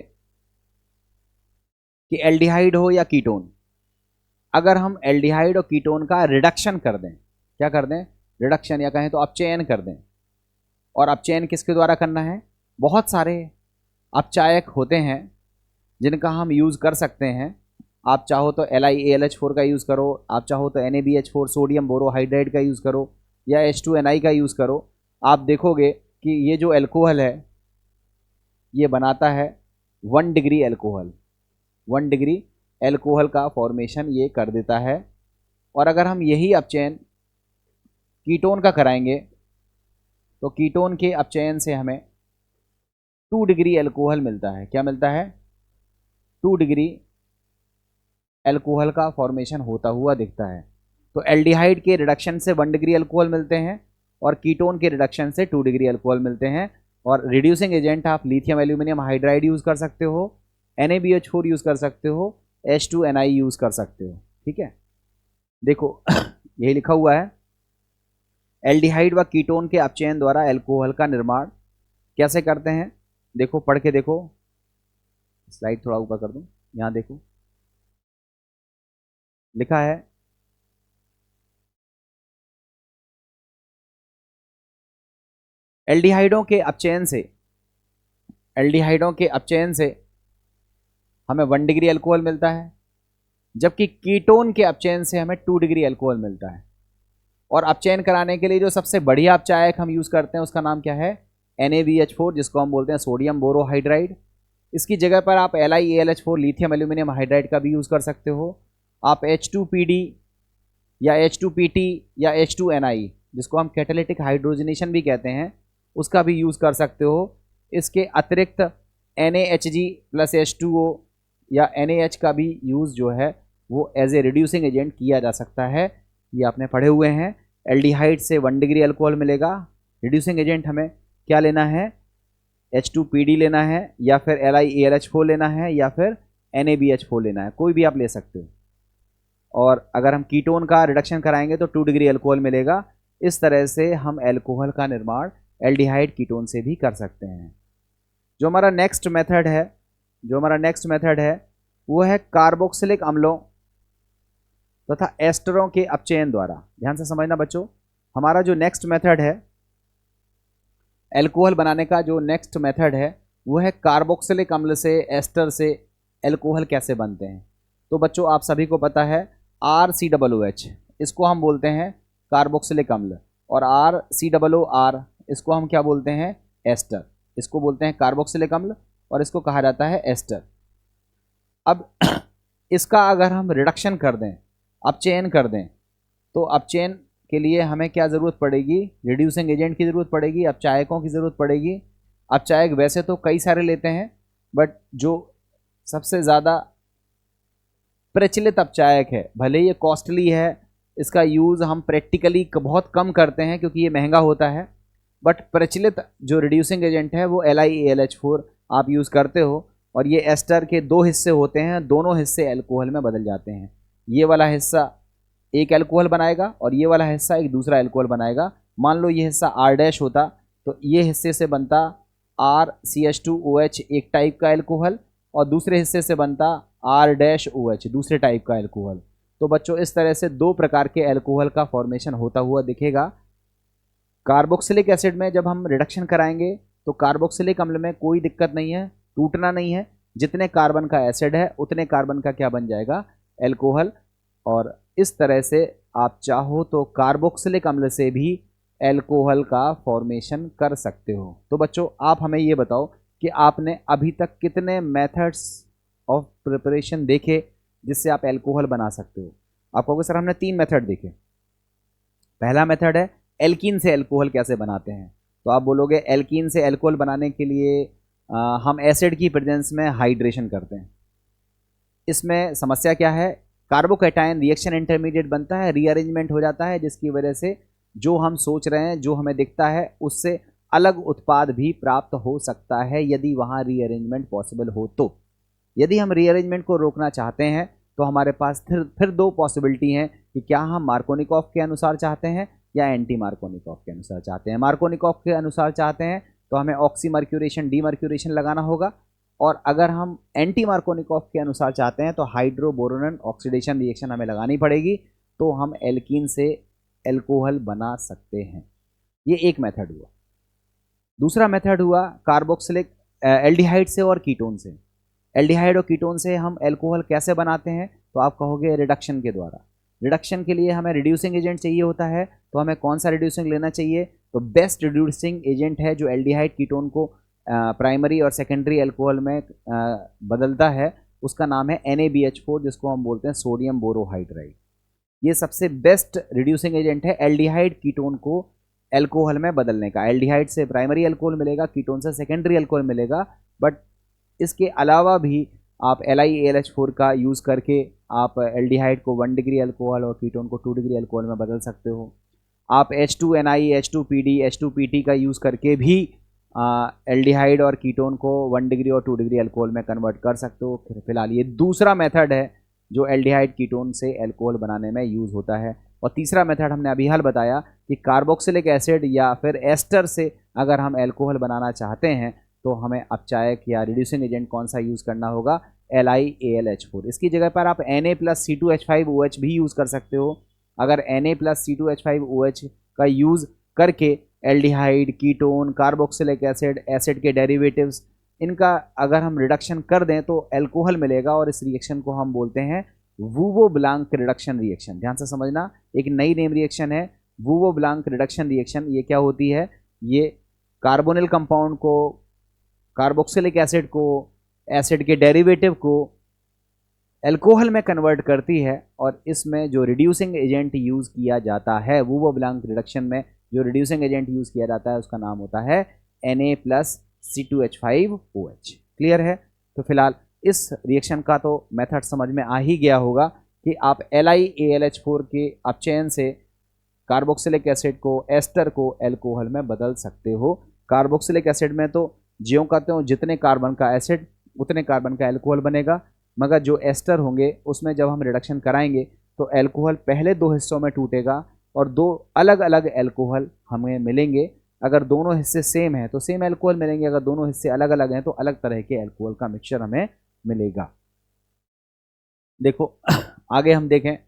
कि एल्डिहाइड हो या कीटोन, अगर हम एल्डिहाइड और कीटोन का रिडक्शन कर दें, क्या कर दें, रिडक्शन या कहें तो अपचयन कर दें, और अपचयन किसके द्वारा करना है, बहुत सारे अपचायक होते हैं जिनका हम यूज़ कर सकते हैं। आप चाहो तो LiAlH4 का यूज़ करो, आप चाहो तो NaBH4 सोडियम बोरोहाइड्राइड का यूज़ करो या H2Ni का यूज़ करो। आप देखोगे कि ये जो एल्कोहल है ये बनाता है 1 डिग्री एल्कोहल, 1 डिग्री एल्कोहल का फॉर्मेशन ये कर देता है। और अगर हम यही अपचयन कीटोन का कराएंगे तो कीटोन के अपचयन से हमें 2 डिग्री एल्कोहल मिलता है। क्या मिलता है, 2 डिग्री एल्कोहल का फॉर्मेशन होता हुआ दिखता है। तो एल्डिहाइड के रिडक्शन से 1 डिग्री एल्कोहल मिलते हैं और कीटोन के रिडक्शन से 2 डिग्री एल्कोहल मिलते हैं। और रिड्यूसिंग एजेंट आप लिथियम एल्यूमिनियम हाइड्राइड यूज़ कर सकते हो, NaBH4 यूज़ कर सकते हो, H2Ni यूज़ कर सकते हो। ठीक है, देखो यही लिखा हुआ है, एल्डिहाइड व कीटोन के अपचयन द्वारा एल्कोहल का निर्माण कैसे करते हैं। देखो पढ़ के देखो, स्लाइड थोड़ा ऊपर कर दूं, यहाँ देखो लिखा है एल्डिहाइडों के अपचयन से हमें 1 डिग्री एल्कोहल मिलता है। जबकि कीटोन के अपचयन से हमें 2 डिग्री अल्कोहल मिलता है। और अपचयन कराने के लिए जो सबसे बढ़िया अपचायक हम यूज़ करते हैं उसका नाम क्या है? NaBH4, जिसको हम बोलते हैं सोडियम बोरोहाइड्राइड। इसकी जगह पर आप LiAlH4 लिथियम एल्यूमिनियम हाइड्राइड का भी यूज़ कर सकते हो। आप H2PD या H2PT या H2Ni, जिसको हम कैटालिटिक हाइड्रोजनेशन भी कहते हैं, उसका भी यूज़ कर सकते हो। इसके अतिरिक्त NaHg+H2O या NaH का भी यूज़ जो है वो एज ए रिड्यूसिंग एजेंट किया जा सकता है। ये आपने पढ़े हुए हैं। एल्डिहाइड से 1 डिग्री अल्कोहल मिलेगा। रिड्यूसिंग एजेंट हमें क्या लेना है? H2PD लेना है, या फिर LiAlH4 लेना है, या फिर NaBH4 लेना है, कोई भी आप ले सकते हो। और अगर हम कीटोन का रिडक्शन कराएंगे तो 2 डिग्री अल्कोहल मिलेगा। इस तरह से हम अल्कोहल का निर्माण एल्डिहाइड कीटोन से भी कर सकते हैं। जो हमारा नेक्स्ट मेथड है वो है कार्बोक्सिलिक अम्लों तथा एस्टरों के अपचयन द्वारा। ध्यान से समझना बच्चों, हमारा जो नेक्स्ट मेथड है अल्कोहल बनाने का, जो नेक्स्ट मेथड है वो है कार्बोक्सिलिक अम्ल से, एस्टर से अल्कोहल कैसे बनते हैं। तो बच्चों आप सभी को पता है RCOOH, इसको हम बोलते हैं कार्बोक्सिलिक अम्ल, और RCOOR इसको हम क्या बोलते हैं? एस्टर। इसको बोलते हैं कार्बोक्सिलिक अम्ल और इसको कहा जाता है एस्टर। अब इसका अगर हम रिडक्शन कर दें, अपचयन कर दें, तो अपचयन के लिए हमें क्या ज़रूरत पड़ेगी? रिड्यूसिंग एजेंट की ज़रूरत पड़ेगी, अपचायकों की ज़रूरत पड़ेगी। अपचायक वैसे तो कई सारे लेते हैं, बट जो सबसे ज़्यादा प्रचलित अपचायक है, भले ये कॉस्टली है, इसका यूज़ हम प्रैक्टिकली बहुत कम करते हैं क्योंकि ये महंगा होता है, बट प्रचलित जो रिड्यूसिंग एजेंट है वो LiAlH4 आप यूज़ करते हो। और ये एस्टर के 2 हिस्से होते हैं, दोनों हिस्से अल्कोहल में बदल जाते हैं। ये वाला हिस्सा एक अल्कोहल बनाएगा और ये वाला हिस्सा एक दूसरा अल्कोहल बनाएगा। मान लो ये हिस्सा R' होता तो ये हिस्से से बनता RCH2OH एक टाइप का अल्कोहल, और दूसरे हिस्से से बनता R' दूसरे टाइप का अल्कोहल। तो बच्चों इस तरह से 2 प्रकार के अल्कोहल का फॉर्मेशन होता हुआ दिखेगा। कार्बोक्सिलिक एसिड में जब हम रिडक्शन कराएंगे तो कार्बोक्सिलिक अम्ल में कोई दिक्कत नहीं है, टूटना नहीं है। जितने कार्बन का एसिड है उतने कार्बन का क्या बन जाएगा? अल्कोहल। और इस तरह से आप चाहो तो कार्बोक्सिलिक अम्ल से भी अल्कोहल का फॉर्मेशन कर सकते हो। तो बच्चों आप हमें ये बताओ कि आपने अभी तक कितने मेथड्स ऑफ प्रिपरेशन देखे जिससे आप अल्कोहल बना सकते हो? आप कहोगे सर हमने 3 मेथड देखे। पहला मेथड है एल्कीन से अल्कोहल कैसे बनाते हैं। तो आप बोलोगे एल्कीन से अल्कोहल बनाने के लिए हम एसिड की प्रेजेंस में हाइड्रेशन करते हैं। इसमें समस्या क्या है? कार्बोकैटायन रिएक्शन इंटरमीडिएट बनता है, रीअरेंजमेंट हो जाता है, जिसकी वजह से जो हम सोच रहे हैं, जो हमें दिखता है, उससे अलग उत्पाद भी प्राप्त हो सकता है यदि वहाँ रीअरेंजमेंट पॉसिबल हो। तो यदि हम रीअरेंजमेंट को रोकना चाहते हैं तो हमारे पास फिर 2 पॉसिबिलिटी हैं कि क्या हम मार्कोनिकॉफ के अनुसार चाहते हैं या एंटी मार्कोनिकॉफ के अनुसार चाहते हैं। मार्कोनिकॉफ के अनुसार चाहते हैं तो हमें ऑक्सीमर्क्यूरेशन, डीमर्क्यूरेशन लगाना होगा, और अगर हम एंटी मार्कोनिकॉफ के अनुसार चाहते हैं तो हाइड्रोबोरोन ऑक्सीडेशन रिएक्शन हमें लगानी पड़ेगी, तो हम एल्कीन से अल्कोहल बना सकते हैं। ये एक मेथड हुआ। दूसरा मेथड हुआ कार्बोक्सिलिक एल्डिहाइड से और कीटोन से। एल्डिहाइड और कीटोन से हम अल्कोहल कैसे बनाते हैं? तो आप कहोगे रिडक्शन के द्वारा। रिडक्शन के लिए हमें रिड्यूसिंग एजेंट चाहिए होता है, तो हमें कौन सा रिड्यूसिंग लेना चाहिए? तो बेस्ट रिड्यूसिंग एजेंट है जो एल्डिहाइड कीटोन को प्राइमरी और सेकेंडरी अल्कोहल में बदलता है, उसका नाम है NaBH4, जिसको हम बोलते हैं सोडियम बोरोहाइड्राइड। ये सबसे बेस्ट रिड्यूसिंग एजेंट है एल्डिहाइड कीटोन को अल्कोहल में बदलने का। एल्डिहाइड से प्राइमरी अल्कोहल मिलेगा, कीटोन से सेकेंडरी अल्कोहल मिलेगा, बट इसके अलावा भी आप LiAlH4 का यूज़ करके आप एल्डिहाइड को 1 डिग्री अल्कोहल और कीटोन को 2 डिग्री अल्कोहल में बदल सकते हो। आप H2Ni, H2PD, H2PT का यूज़ करके भी एल्डिहाइड और कीटोन को 1 डिग्री और 2 डिग्री अल्कोहल में कन्वर्ट कर सकते हो। फिलहाल ये दूसरा मेथड है जो एल्डिहाइड कीटोन से अल्कोहल बनाने में यूज़ होता है। और तीसरा मेथड हमने अभी हाल बताया कि कार्बोक्सिलिक एसिड या फिर एस्टर से अगर हम अल्कोहल बनाना चाहते हैं तो हमें अपचायक या रिड्यूसिंग एजेंट कौन सा यूज़ करना होगा? LiAlH4। इसकी जगह पर आप Na+C2H5OH भी यूज़ कर सकते हो। अगर Na+C2H5OH का यूज़ करके aldehyde, ketone, carboxylic acid, acid के डेरिवेटिव्स, इनका अगर हम रिडक्शन कर दें तो अल्कोहल मिलेगा, और इस रिएक्शन को हम बोलते हैं वूवो ब्लांक रिडक्शन रिएक्शन। ध्यान से समझना, एक नई नेम रिएक्शन है वूवो ब्लांक रिडक्शन रिएक्शन। ये क्या होती है? ये कार्बोनिल कंपाउंड को, कार्बोक्सिलिक एसिड को, एसिड के डेरिवेटिव को एल्कोहल में कन्वर्ट करती है, और इसमें जो रिड्यूसिंग एजेंट यूज़ किया जाता है वूवो ब्लांक रिडक्शन में, जो रिड्यूसिंग एजेंट यूज़ किया जाता है उसका नाम होता है Na+C2H5OH। क्लियर है? तो फिलहाल इस रिएक्शन का तो मेथड समझ में आ ही गया होगा कि आप LiAlH4 के अपचयन से कार्बोक्सिलिक एसिड को, एस्टर को एल्कोहल में बदल सकते हो। कार्बोक्सिलिक एसिड में तो ज्यों का त्यों जितने कार्बन का एसिड उतने कार्बन का एल्कोहल बनेगा, मगर जो एस्टर होंगे उसमें जब हम रिडक्शन कराएंगे तो एल्कोहल पहले दो हिस्सों में टूटेगा और दो अलग अलग एल्कोहल हमें मिलेंगे। अगर दोनों हिस्से सेम हैं तो सेम एल्कोहल मिलेंगे, अगर दोनों हिस्से अलग अलग हैं तो अलग तरह के एल्कोहल का मिक्सचर हमें मिलेगा। देखो आगे हम देखें,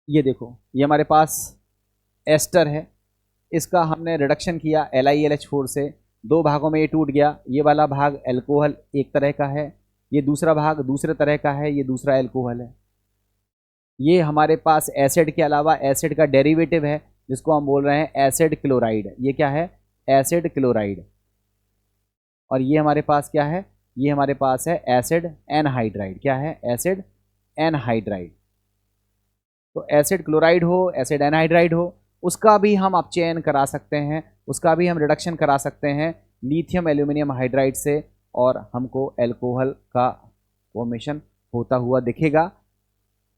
ये देखो ये हमारे पास एस्टर है, इसका हमने रिडक्शन किया LiAlH4 से, दो भागों में ये टूट गया। ये वाला भाग एल्कोहल एक तरह का है, ये दूसरा भाग दूसरे तरह का है, ये दूसरा एल्कोहल है। ये हमारे पास एसिड के अलावा एसिड का डेरिवेटिव है जिसको हम बोल रहे हैं एसिड क्लोराइड। ये क्या है? Acid chloride. और ये हमारे पास क्या है? ये हमारे पास है एसिड एनहाइड्राइड। क्या है? Acid anhydride. तो एसिड क्लोराइड हो, एसिड एनहाइड्राइड हो, उसका भी हम अपचयन करा सकते हैं, उसका भी हम रिडक्शन करा सकते हैं लिथियम एल्यूमिनियम हाइड्राइड से, और हमको एल्कोहल का फॉर्मेशन होता हुआ दिखेगा।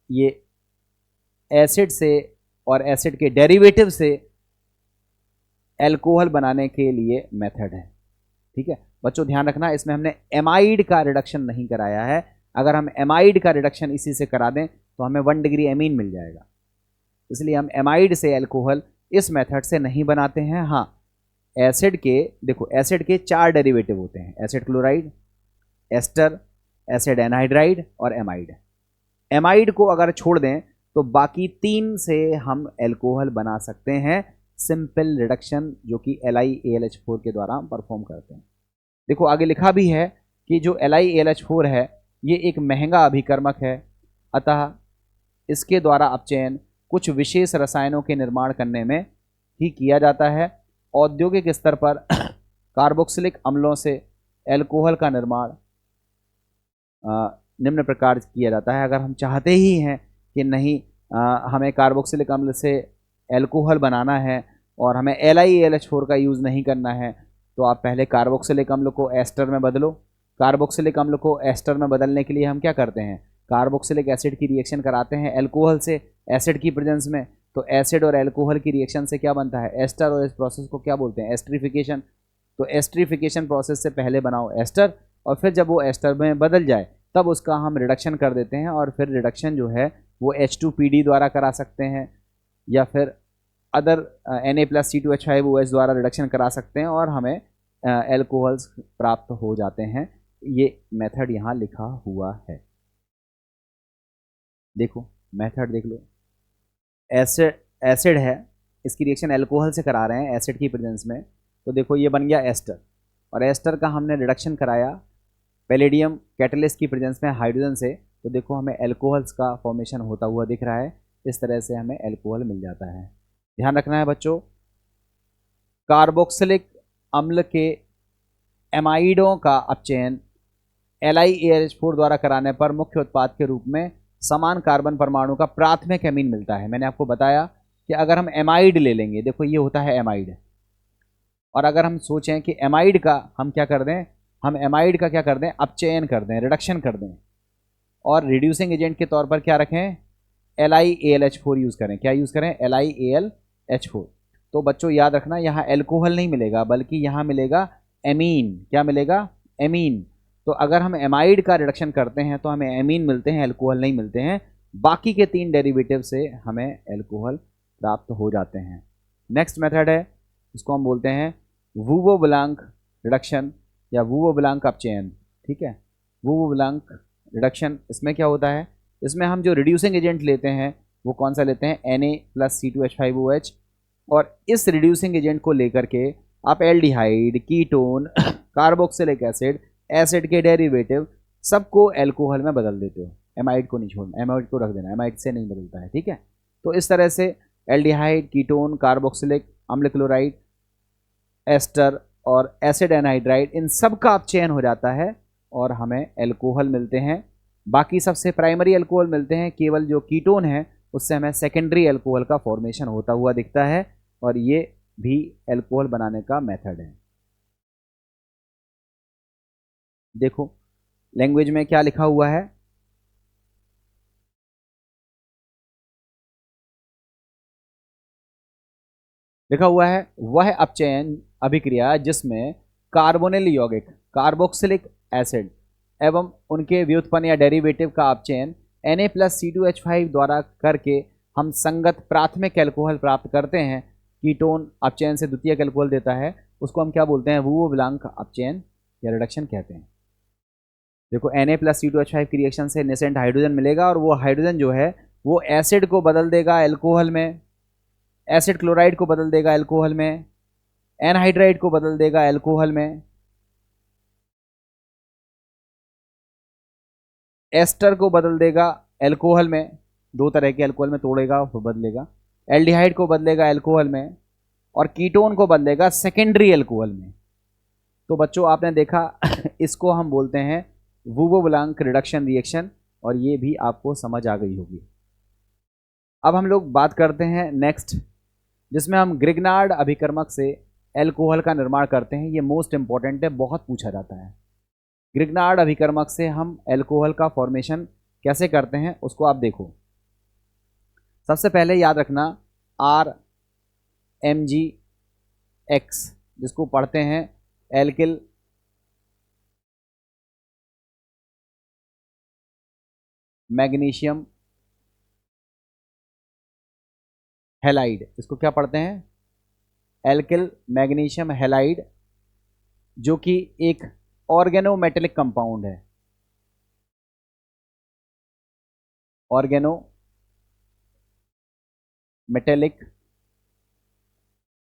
ये एसिड से और एसिड के डेरिवेटिव से एल्कोहल बनाने के लिए मेथड है। ठीक है बच्चों, ध्यान रखना, इसमें हमने एमाइड का रिडक्शन नहीं कराया है। अगर हम एमाइड का रिडक्शन इसी से करा दें तो हमें 1 डिग्री एमीन मिल जाएगा, इसलिए हम एमाइड से एल्कोहल इस मेथड से नहीं बनाते हैं। हाँ, एसिड के, देखो एसिड के 4 डेरिवेटिव होते हैं, acid chloride, ester, acid anhydride और एमाइड। एमाइड को अगर छोड़ दें तो बाकी 3 से हम एल्कोहल बना सकते हैं, सिंपल रिडक्शन जो कि LiAlH4 के द्वारा हम परफॉर्म करते हैं। देखो आगे लिखा भी है कि जो LiAlH4 है ये एक महंगा अभिकर्मक है, अतः इसके द्वारा अपचयन कुछ विशेष रसायनों के निर्माण करने में ही किया जाता है। औद्योगिक स्तर पर कार्बोक्सिलिक अम्लों से एल्कोहल का निर्माण निम्न प्रकार किया जाता है। अगर हम चाहते ही हैं कि नहीं हमें कार्बोक्सिलिक अम्ल से एल्कोहल बनाना है और हमें LiAlH4 का यूज़ नहीं करना है, तो आप पहले कार्बोक्सिलिक अम्ल को एस्टर में बदलो। कार्बोक्सिलिक अम्ल को एस्टर में बदलने के लिए हम क्या करते हैं? कार्बोक्सिलिक एसिड की रिएक्शन कराते हैं एल्कोहल से एसिड की प्रेजेंस में। तो एसिड और एल्कोहल की रिएक्शन से क्या बनता है? एस्टर, और इस प्रोसेस को क्या बोलते हैं? एस्ट्रिफिकेशन। तो एस्ट्रिफिकेशन प्रोसेस से पहले बनाओ एस्टर, और फिर जब वो एस्टर में बदल जाए तब उसका हम रिडक्शन कर देते हैं, और फिर रिडक्शन जो है वो H2PD द्वारा करा सकते हैं या फिर अदर Na+C2H5OH द्वारा रिडक्शन करा सकते हैं और हमें एल्कोहल्स प्राप्त हो जाते हैं। ये मेथड यहाँ लिखा हुआ है, देखो मेथड देख लो। एसिड है, इसकी रिएक्शन एल्कोहल से करा रहे हैं एसिड की प्रेजेंस में, तो देखो ये बन गया एस्टर, और एस्टर का हमने रिडक्शन कराया पैलेडियम कैटलिस्ट की प्रेजेंस में हाइड्रोजन से, तो देखो हमें एल्कोहल्स का फॉर्मेशन होता हुआ दिख रहा है। इस तरह से हमें एल्कोहल मिल जाता है। ध्यान रखना है बच्चों, कार्बोक्सिलिक अम्ल के एमाइडों का अपचयन LiAlH4 द्वारा कराने पर मुख्य उत्पाद के रूप में समान कार्बन परमाणु का प्राथमिक एमीन मिलता है। मैंने आपको बताया कि अगर हम एमाइड ले लेंगे, देखो ये होता है एमाइड, और अगर हम सोचें कि एमाइड का हम क्या कर दें, हम एमाइड का क्या कर दें? अपचयन कर दें, रिडक्शन कर दें, और रिड्यूसिंग एजेंट के तौर पर क्या रखें? LiAlH4 यूज़ करें। क्या यूज़ करें? LiAlH4। तो बच्चों याद रखना, यहाँ एल्कोहल नहीं मिलेगा बल्कि यहाँ मिलेगा एमीन। क्या मिलेगा? एमीन। तो अगर हम एमाइड का रिडक्शन करते हैं तो हमें एमीन मिलते हैं, एल्कोहल नहीं मिलते हैं। बाकी के 3 डेरिवेटिव से हमें एल्कोहल प्राप्त हो जाते हैं। नेक्स्ट मेथड है, इसको हम बोलते हैं वूवो ब्लांक रिडक्शन या वूवो ब्लांक अपचयन। ठीक है, वूवो ब्लांक रिडक्शन, इसमें क्या होता है? इसमें हम जो रिड्यूसिंग एजेंट लेते हैं वो कौन सा लेते हैं? Na+C2H5OH, और इस रिड्यूसिंग एजेंट को लेकर के आप aldehyde, ketone, carboxylic acid, acid के डेरिवेटिव सबको एल्कोहल में बदल देते हो। एमाइड को नहीं छोड़ना, एमाइड को रख देना, एमाइड से नहीं बदलता है, ठीक है। तो इस तरह से एल्डिहाइड, कीटोन, कार्बोक्सिलिक अम्ल क्लोराइड, एस्टर और एसिड एनहाइड्राइड, इन सब का अपचयन हो जाता है और हमें एल्कोहल मिलते हैं। बाकी सबसे प्राइमरी एल्कोहल मिलते हैं, केवल जो कीटोन है उससे हमें सेकेंडरी एल्कोहल का फॉर्मेशन होता हुआ दिखता है, और ये भी एल्कोहल बनाने का मेथड है। देखो लैंग्वेज में क्या लिखा हुआ है, लिखा हुआ है वह अपचयन अभिक्रिया जिसमें कार्बोनिल यौगिक कार्बोक्सिलिक एसिड एवं उनके व्युत्पन्न या डेरिवेटिव का अपचयन Na+C2H5 द्वारा करके हम संगत प्राथमिक एल्कोहल प्राप्त करते हैं। कीटोन अपचयन से द्वितीयक एल्कोहल देता है, उसको हम क्या बोलते हैं, वुवो-विलांक अपचयन या रिडक्शन कहते हैं। देखो Na+C2H5 की रिएक्शन से नेसेंट हाइड्रोजन मिलेगा और वो हाइड्रोजन जो है वो एसिड को बदल देगा एल्कोहल में, एसिड क्लोराइड को बदल देगा एल्कोहल में, एनहाइड्राइड को बदल देगा एल्कोहल में, एस्टर को बदल देगा एल्कोहल में, दो तरह के एल्कोहल में तोड़ेगा वो बदलेगा, एल्डिहाइड को बदलेगा एल्कोहल में, और कीटोन को बदलेगा सेकेंडरी एल्कोहल में। तो बच्चों आपने देखा इसको हम बोलते हैं वुवो-विलांक रिडक्शन रिएक्शन, और ये भी आपको समझ आ गई होगी। अब हम लोग बात करते हैं नेक्स्ट, जिसमें हम ग्रिग्नार्ड अभिकर्मक से एल्कोहल का निर्माण करते हैं। ये मोस्ट इंपॉर्टेंट है, बहुत पूछा जाता है। ग्रिग्नार्ड अभिकर्मक से हम एल्कोहल का फॉर्मेशन कैसे करते हैं उसको आप देखो। सबसे पहले याद रखना RMgX, जिसको पढ़ते हैं एल्किल मैग्नीशियम हैलाइड, इसको क्या पढ़ते हैं, एल्किल मैग्नीशियम हैलाइड, जो कि एक ऑर्गेनोमेटेलिक कंपाउंड है। ऑर्गेनोमेटेलिक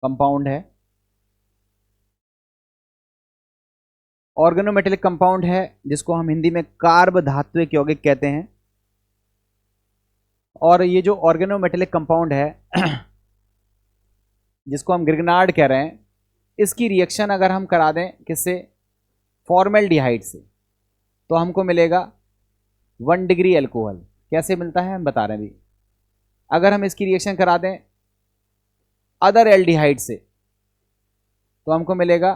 कंपाउंड है, ऑर्गेनोमेटेलिक कंपाउंड है जिसको हम हिंदी में कार्ब धात्विक यौगिक कहते हैं। और ये जो ऑर्गेनोमेटेलिक कंपाउंड है जिसको हम ग्रिग्नार्ड कह रहे हैं, इसकी रिएक्शन अगर हम करा दें किससे, फॉर्मेल्डिहाइड से, तो हमको मिलेगा 1 डिग्री एल्कोहल। कैसे मिलता है हम बता रहे हैं अभी। अगर हम इसकी रिएक्शन करा दें अदर एल्डिहाइड से तो हमको मिलेगा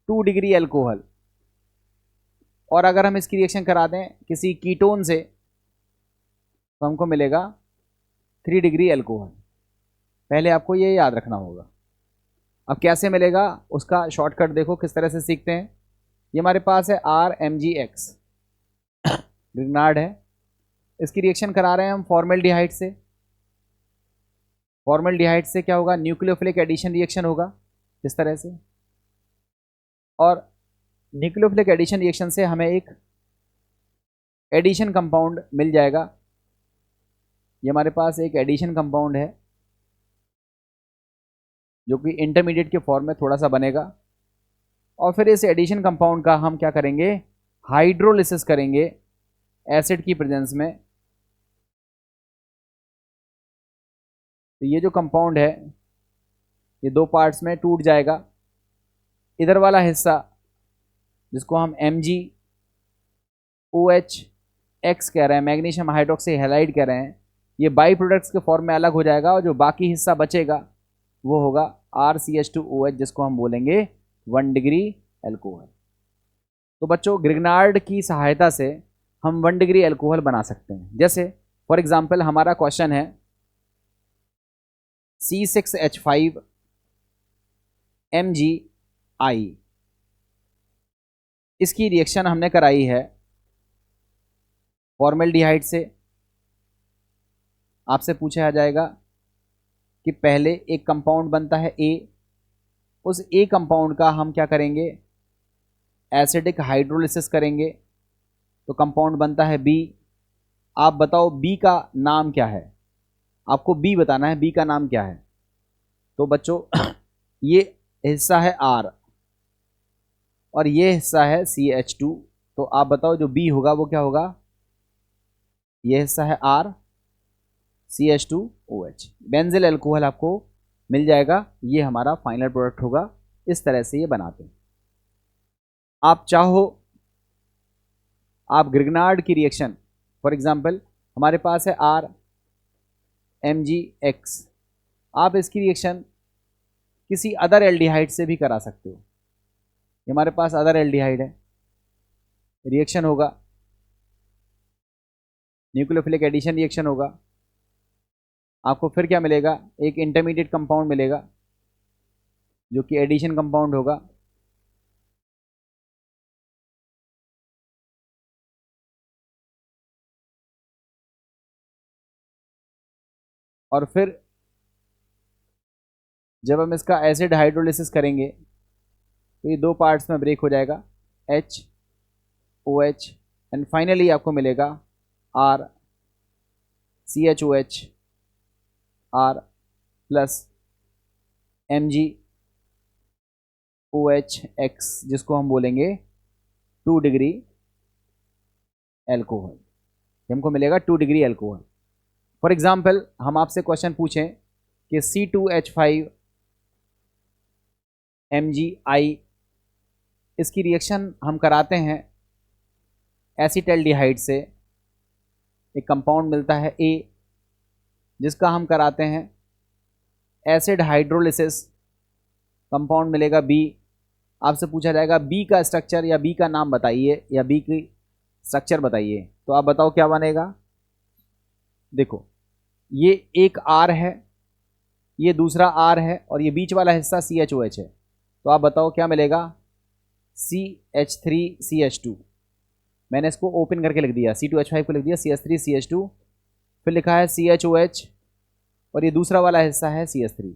2 डिग्री एल्कोहल, और अगर हम इसकी रिएक्शन करा दें किसी कीटोन से तो हमको मिलेगा 3 डिग्री एल्कोहल। पहले आपको ये याद रखना होगा। अब कैसे मिलेगा उसका शॉर्टकट देखो किस तरह से सीखते हैं। ये हमारे पास है RMgX, ग्रिग्नार्ड है, इसकी रिएक्शन करा रहे हैं हम फॉर्मेल्डिहाइड से। फॉर्मेल्डिहाइड से क्या होगा, न्यूक्लियोफिलिक एडिशन रिएक्शन होगा इस तरह से, और न्यूक्लियोफिलिक एडिशन रिएक्शन से हमें एक एडिशन कंपाउंड मिल जाएगा। ये हमारे पास एक एडिशन कंपाउंड है जो कि इंटरमीडिएट के फॉर्म में थोड़ा सा बनेगा, और फिर इस एडिशन कंपाउंड का हम क्या करेंगे, हाइड्रोलिसिस करेंगे एसिड की प्रेजेंस में। तो ये जो कंपाउंड है ये 2 पार्ट्स में टूट जाएगा। इधर वाला हिस्सा जिसको हम MgOH कह रहे हैं, मैग्नीशियम हाइड्रोक्सी हैलाइड कह रहे हैं, ये बाई प्रोडक्ट्स के फॉर्म में अलग हो जाएगा, और जो बाकी हिस्सा बचेगा वो होगा RCH2OH, जिसको हम बोलेंगे 1 डिग्री एल्कोहल। तो बच्चों ग्रिग्नार्ड की सहायता से हम 1 डिग्री एल्कोहल बना सकते हैं। जैसे फॉर एग्जांपल हमारा क्वेश्चन है C6H5Mgi, इसकी रिएक्शन हमने कराई है फॉर्मेल्डिहाइड से। आपसे पूछा जाएगा कि पहले एक कंपाउंड बनता है A, उस A कंपाउंड का हम क्या करेंगे, एसिडिक हाइड्रोलिसिस करेंगे, तो कंपाउंड बनता है B। आप बताओ B का नाम क्या है, आपको B बताना है, B का नाम क्या है। तो बच्चों ये हिस्सा है R और ये हिस्सा है CH2 तो आप बताओ जो बी होगा वो क्या होगा, ये हिस्सा है आर CH2OH, बेंजिल अल्कोहल आपको मिल जाएगा। ये हमारा फाइनल प्रोडक्ट होगा। इस तरह से ये बनाते हैं। आप चाहो आप ग्रिग्नार्ड की रिएक्शन, फॉर एग्जांपल हमारे पास है RMgX, आप इसकी रिएक्शन किसी अदर एल्डिहाइड से भी करा सकते हो। ये हमारे पास अदर एल्डिहाइड है, रिएक्शन होगा, न्यूक्लियोफिलिक एडिशन रिएक्शन होगा। आपको फिर क्या मिलेगा, एक इंटरमीडिएट कंपाउंड मिलेगा जो कि एडिशन कंपाउंड होगा। और फिर जब हम इसका एसिड हाइड्रोलिसिस करेंगे तो ये दो पार्ट्स में ब्रेक हो जाएगा, HOH, एंड फाइनली आपको मिलेगा RCHOH, R प्लस MgOHX, जिसको हम बोलेंगे 2 डिग्री एल्कोहल। हमको मिलेगा 2 डिग्री एल्कोहल। फॉर एग्जाम्पल हम आपसे क्वेश्चन पूछें कि C2H5MgI, इसकी रिएक्शन हम कराते हैं एसिटल्डिहाइड से, एक कंपाउंड मिलता है A, जिसका हम कराते हैं एसिड हाइड्रोलिसिस, कंपाउंड मिलेगा B। आपसे पूछा जाएगा B का स्ट्रक्चर या B का नाम बताइए या B की स्ट्रक्चर बताइए, तो आप बताओ क्या बनेगा। देखो ये एक R है, ये दूसरा R है, और ये बीच वाला हिस्सा CHOH है। तो आप बताओ क्या मिलेगा, CH3CH2। मैंने इसको ओपन करके लिख दिया, C2H5 को लिख दिया CH3CH2, फिर लिखा है CHOH, और ये दूसरा वाला हिस्सा है CH3।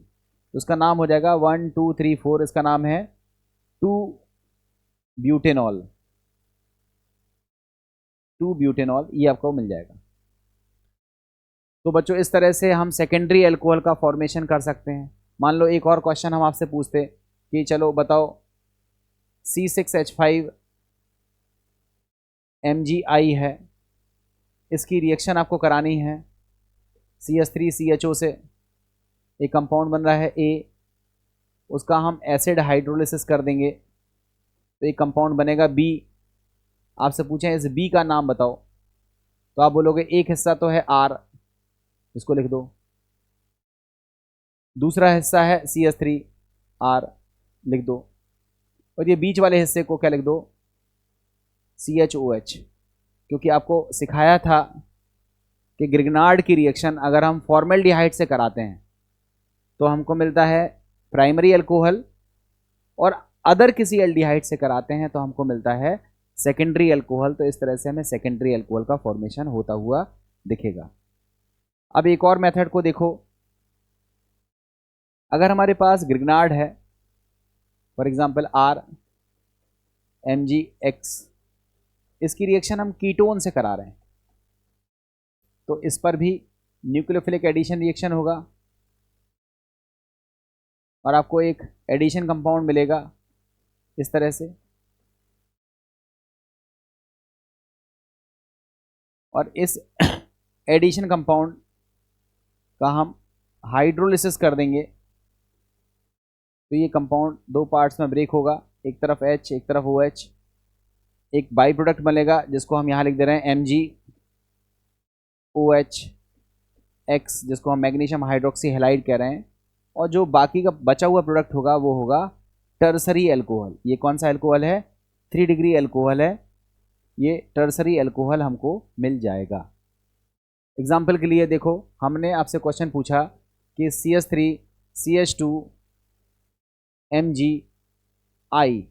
तो उसका नाम हो जाएगा 1 2 3 4, इसका नाम है 2-ब्यूटेनॉल। 2-ब्यूटेनॉल ये आपको मिल जाएगा। तो बच्चों इस तरह से हम सेकेंडरी अल्कोहल का फॉर्मेशन कर सकते हैं। मान लो एक और क्वेश्चन हम आपसे पूछते कि चलो बताओ C6H5MgI है, इसकी रिएक्शन आपको करानी है CH3CHO से, एक कंपाउंड बन रहा है A, उसका हम एसिड हाइड्रोलिसिस कर देंगे तो एक कंपाउंड बनेगा B। आपसे पूछें इस B का नाम बताओ, तो आप बोलोगे एक हिस्सा तो है R, इसको लिख दो, दूसरा हिस्सा है CH3R, लिख दो, और ये बीच वाले हिस्से को क्या लिख दो, CHOH। क्योंकि आपको सिखाया था कि ग्रिग्नार्ड की रिएक्शन अगर हम फॉर्मेल्डिहाइड से कराते हैं तो हमको मिलता है प्राइमरी अल्कोहल, और अदर किसी एल्डिहाइड से कराते हैं तो हमको मिलता है सेकेंडरी अल्कोहल। तो इस तरह से हमें सेकेंडरी अल्कोहल का फॉर्मेशन होता हुआ दिखेगा। अब एक और मेथड को देखो, अगर हमारे पास ग्रिग्नार्ड है, फॉर एग्जांपल RMgX, इसकी रिएक्शन हम कीटोन से करा रहे हैं, तो इस पर भी न्यूक्लियोफिलिक एडिशन रिएक्शन होगा और आपको एक एडिशन कंपाउंड मिलेगा इस तरह से, और इस एडिशन कंपाउंड का हम हाइड्रोलिसिस कर देंगे तो ये कंपाउंड दो पार्ट्स में ब्रेक होगा, एक तरफ H एक तरफ OH, एक बाई प्रोडक्ट बनेगा जिसको हम यहाँ लिख दे रहे हैं MgOHX, जिसको हम मैग्नीशियम हाइड्रोक्सी हैलाइड कह रहे हैं, और जो बाकी का बचा हुआ प्रोडक्ट होगा वो होगा टर्सरी अल्कोहल। ये कौन सा अल्कोहल है, 3 डिग्री अल्कोहल है, ये टर्सरी अल्कोहल हमको मिल जाएगा। एग्जाम्पल के लिए देखो, हमने आपसे क्वेश्चन पूछा कि CH3CH2MgI,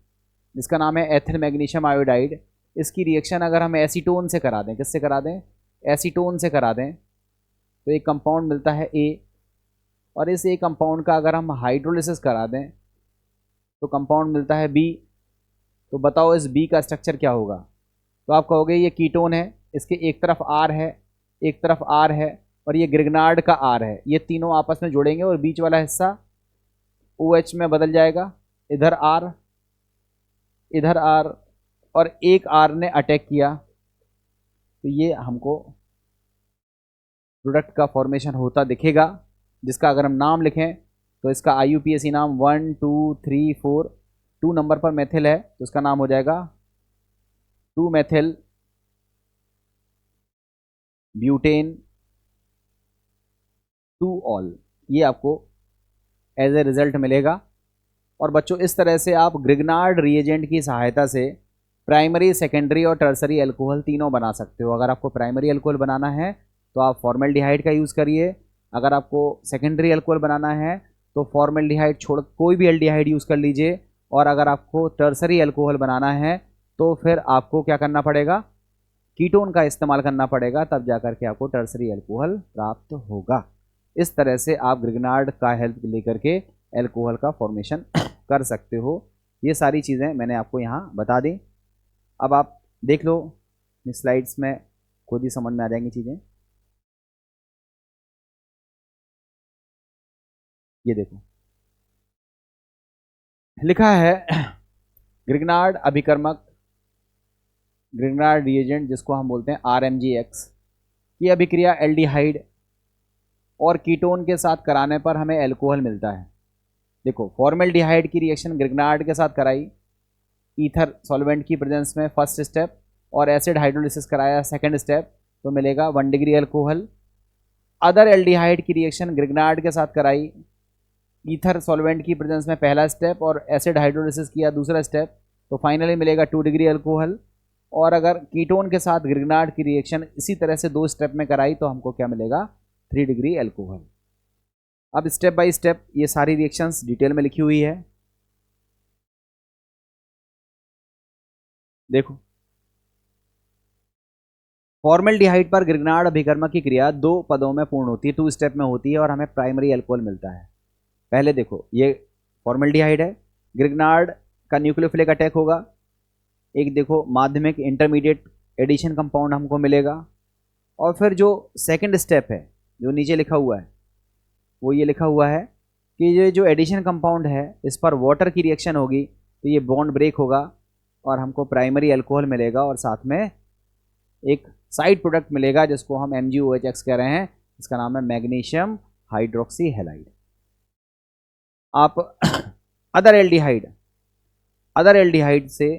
जिसका नाम है एथिल मैग्नीशियम आयोडाइड, इसकी रिएक्शन अगर हम एसीटोन से करा दें, किससे करा दें, एसीटोन से करा दें, तो एक कंपाउंड मिलता है A, और इस A कंपाउंड का अगर हम हाइड्रोलिसिस करा दें तो कंपाउंड मिलता है B। तो बताओ इस B का स्ट्रक्चर क्या होगा। तो आप कहोगे ये कीटोन है, इसके एक तरफ R है एक तरफ R है, और ये ग्रिग्नार्ड का R है, ये तीनों आपस में जुड़ेंगे और बीच वाला हिस्सा OH में बदल जाएगा, इधर R इधर R, और एक R ने अटैक किया, तो ये हमको प्रोडक्ट का फॉर्मेशन होता दिखेगा, जिसका अगर हम नाम लिखें तो इसका IUPAC नाम 1 2 3 4, 2 नंबर पर मेथिल है तो इसका नाम हो जाएगा 2 मेथिल ब्यूटेन 2 ऑल। ये आपको एज ए रिजल्ट मिलेगा। और बच्चों इस तरह से आप ग्रिग्नार्ड रिएजेंट की सहायता से प्राइमरी, सेकेंडरी और टर्सरी अल्कोहल तीनों बना सकते हो। अगर आपको प्राइमरी अल्कोहल बनाना है तो आप फॉर्मेल्डिहाइड का यूज़ करिए, अगर आपको सेकेंडरी अल्कोहल बनाना है तो फॉर्मेल्डिहाइड छोड़ कोई भी एल्डिहाइड यूज़ कर लीजिए, और अगर आपको टर्सरी अल्कोहल बनाना है तो फिर आपको क्या करना पड़ेगा, कीटोन का इस्तेमाल करना पड़ेगा, तब जाकर के आपको टर्सरी अल्कोहल प्राप्त होगा। इस तरह से आप ग्रिग्नार्ड का हेल्प लेकर के अल्कोहल का फॉर्मेशन कर सकते हो। ये सारी चीज़ें मैंने आपको यहाँ बता दी। अब आप देख लो स्लाइड्स में, खुद ही समझ में आ जाएंगी चीज़ें। ये देखो लिखा है ग्रिग्नार्ड अभिकर्मक, ग्रिग्नार्ड रिएजेंट जिसको हम बोलते हैं RMGX की अभिक्रिया एल्डिहाइड और कीटोन के साथ कराने पर हमें अल्कोहल मिलता है। देखो फॉर्मेल्डिहाइड की रिएक्शन ग्रिग्नार्ड के साथ कराई ईथर सॉल्वेंट की प्रेजेंस में फर्स्ट स्टेप, और एसिड हाइड्रोलिसिस कराया सेकंड स्टेप, तो मिलेगा 1 डिग्री अल्कोहल। अदर एल्डिहाइड की रिएक्शन ग्रिग्नार्ड के साथ कराई ईथर सॉल्वेंट की प्रेजेंस में पहला स्टेप और एसिड हाइड्रोलिसिस किया दूसरा स्टेप, तो फाइनली मिलेगा 2 डिग्री अल्कोहल। और अगर कीटोन के साथ ग्रिग्नार्ड की रिएक्शन इसी तरह से 2 स्टेप में कराई तो हमको क्या मिलेगा, 3 डिग्री अल्कोहल। अब स्टेप बाय स्टेप ये सारी रिएक्शंस डिटेल में लिखी हुई है, देखो। फॉर्मेल्डिहाइड पर ग्रिग्नार्ड अभिकर्मक की क्रिया 2 पदों में पूर्ण होती है, 2 स्टेप में होती है, और हमें प्राइमरी अल्कोहल मिलता है। पहले देखो ये फॉर्मेल्डिहाइड है, ग्रिग्नार्ड का न्यूक्लियोफिलिक अटैक होगा, एक देखो माध्यमिक इंटरमीडिएट एडिशन कंपाउंड हमको मिलेगा, और फिर जो सेकंड स्टेप है जो नीचे लिखा हुआ है वो ये लिखा हुआ है कि ये जो एडिशन कंपाउंड है इस पर वाटर की रिएक्शन होगी तो ये बॉन्ड ब्रेक होगा और हमको प्राइमरी अल्कोहल मिलेगा, और साथ में एक साइड प्रोडक्ट मिलेगा जिसको हम MgOH कह रहे हैं, इसका नाम है मैग्नीशियम हाइड्रोक्सी हैलाइड। आप अदर एल्डिहाइड से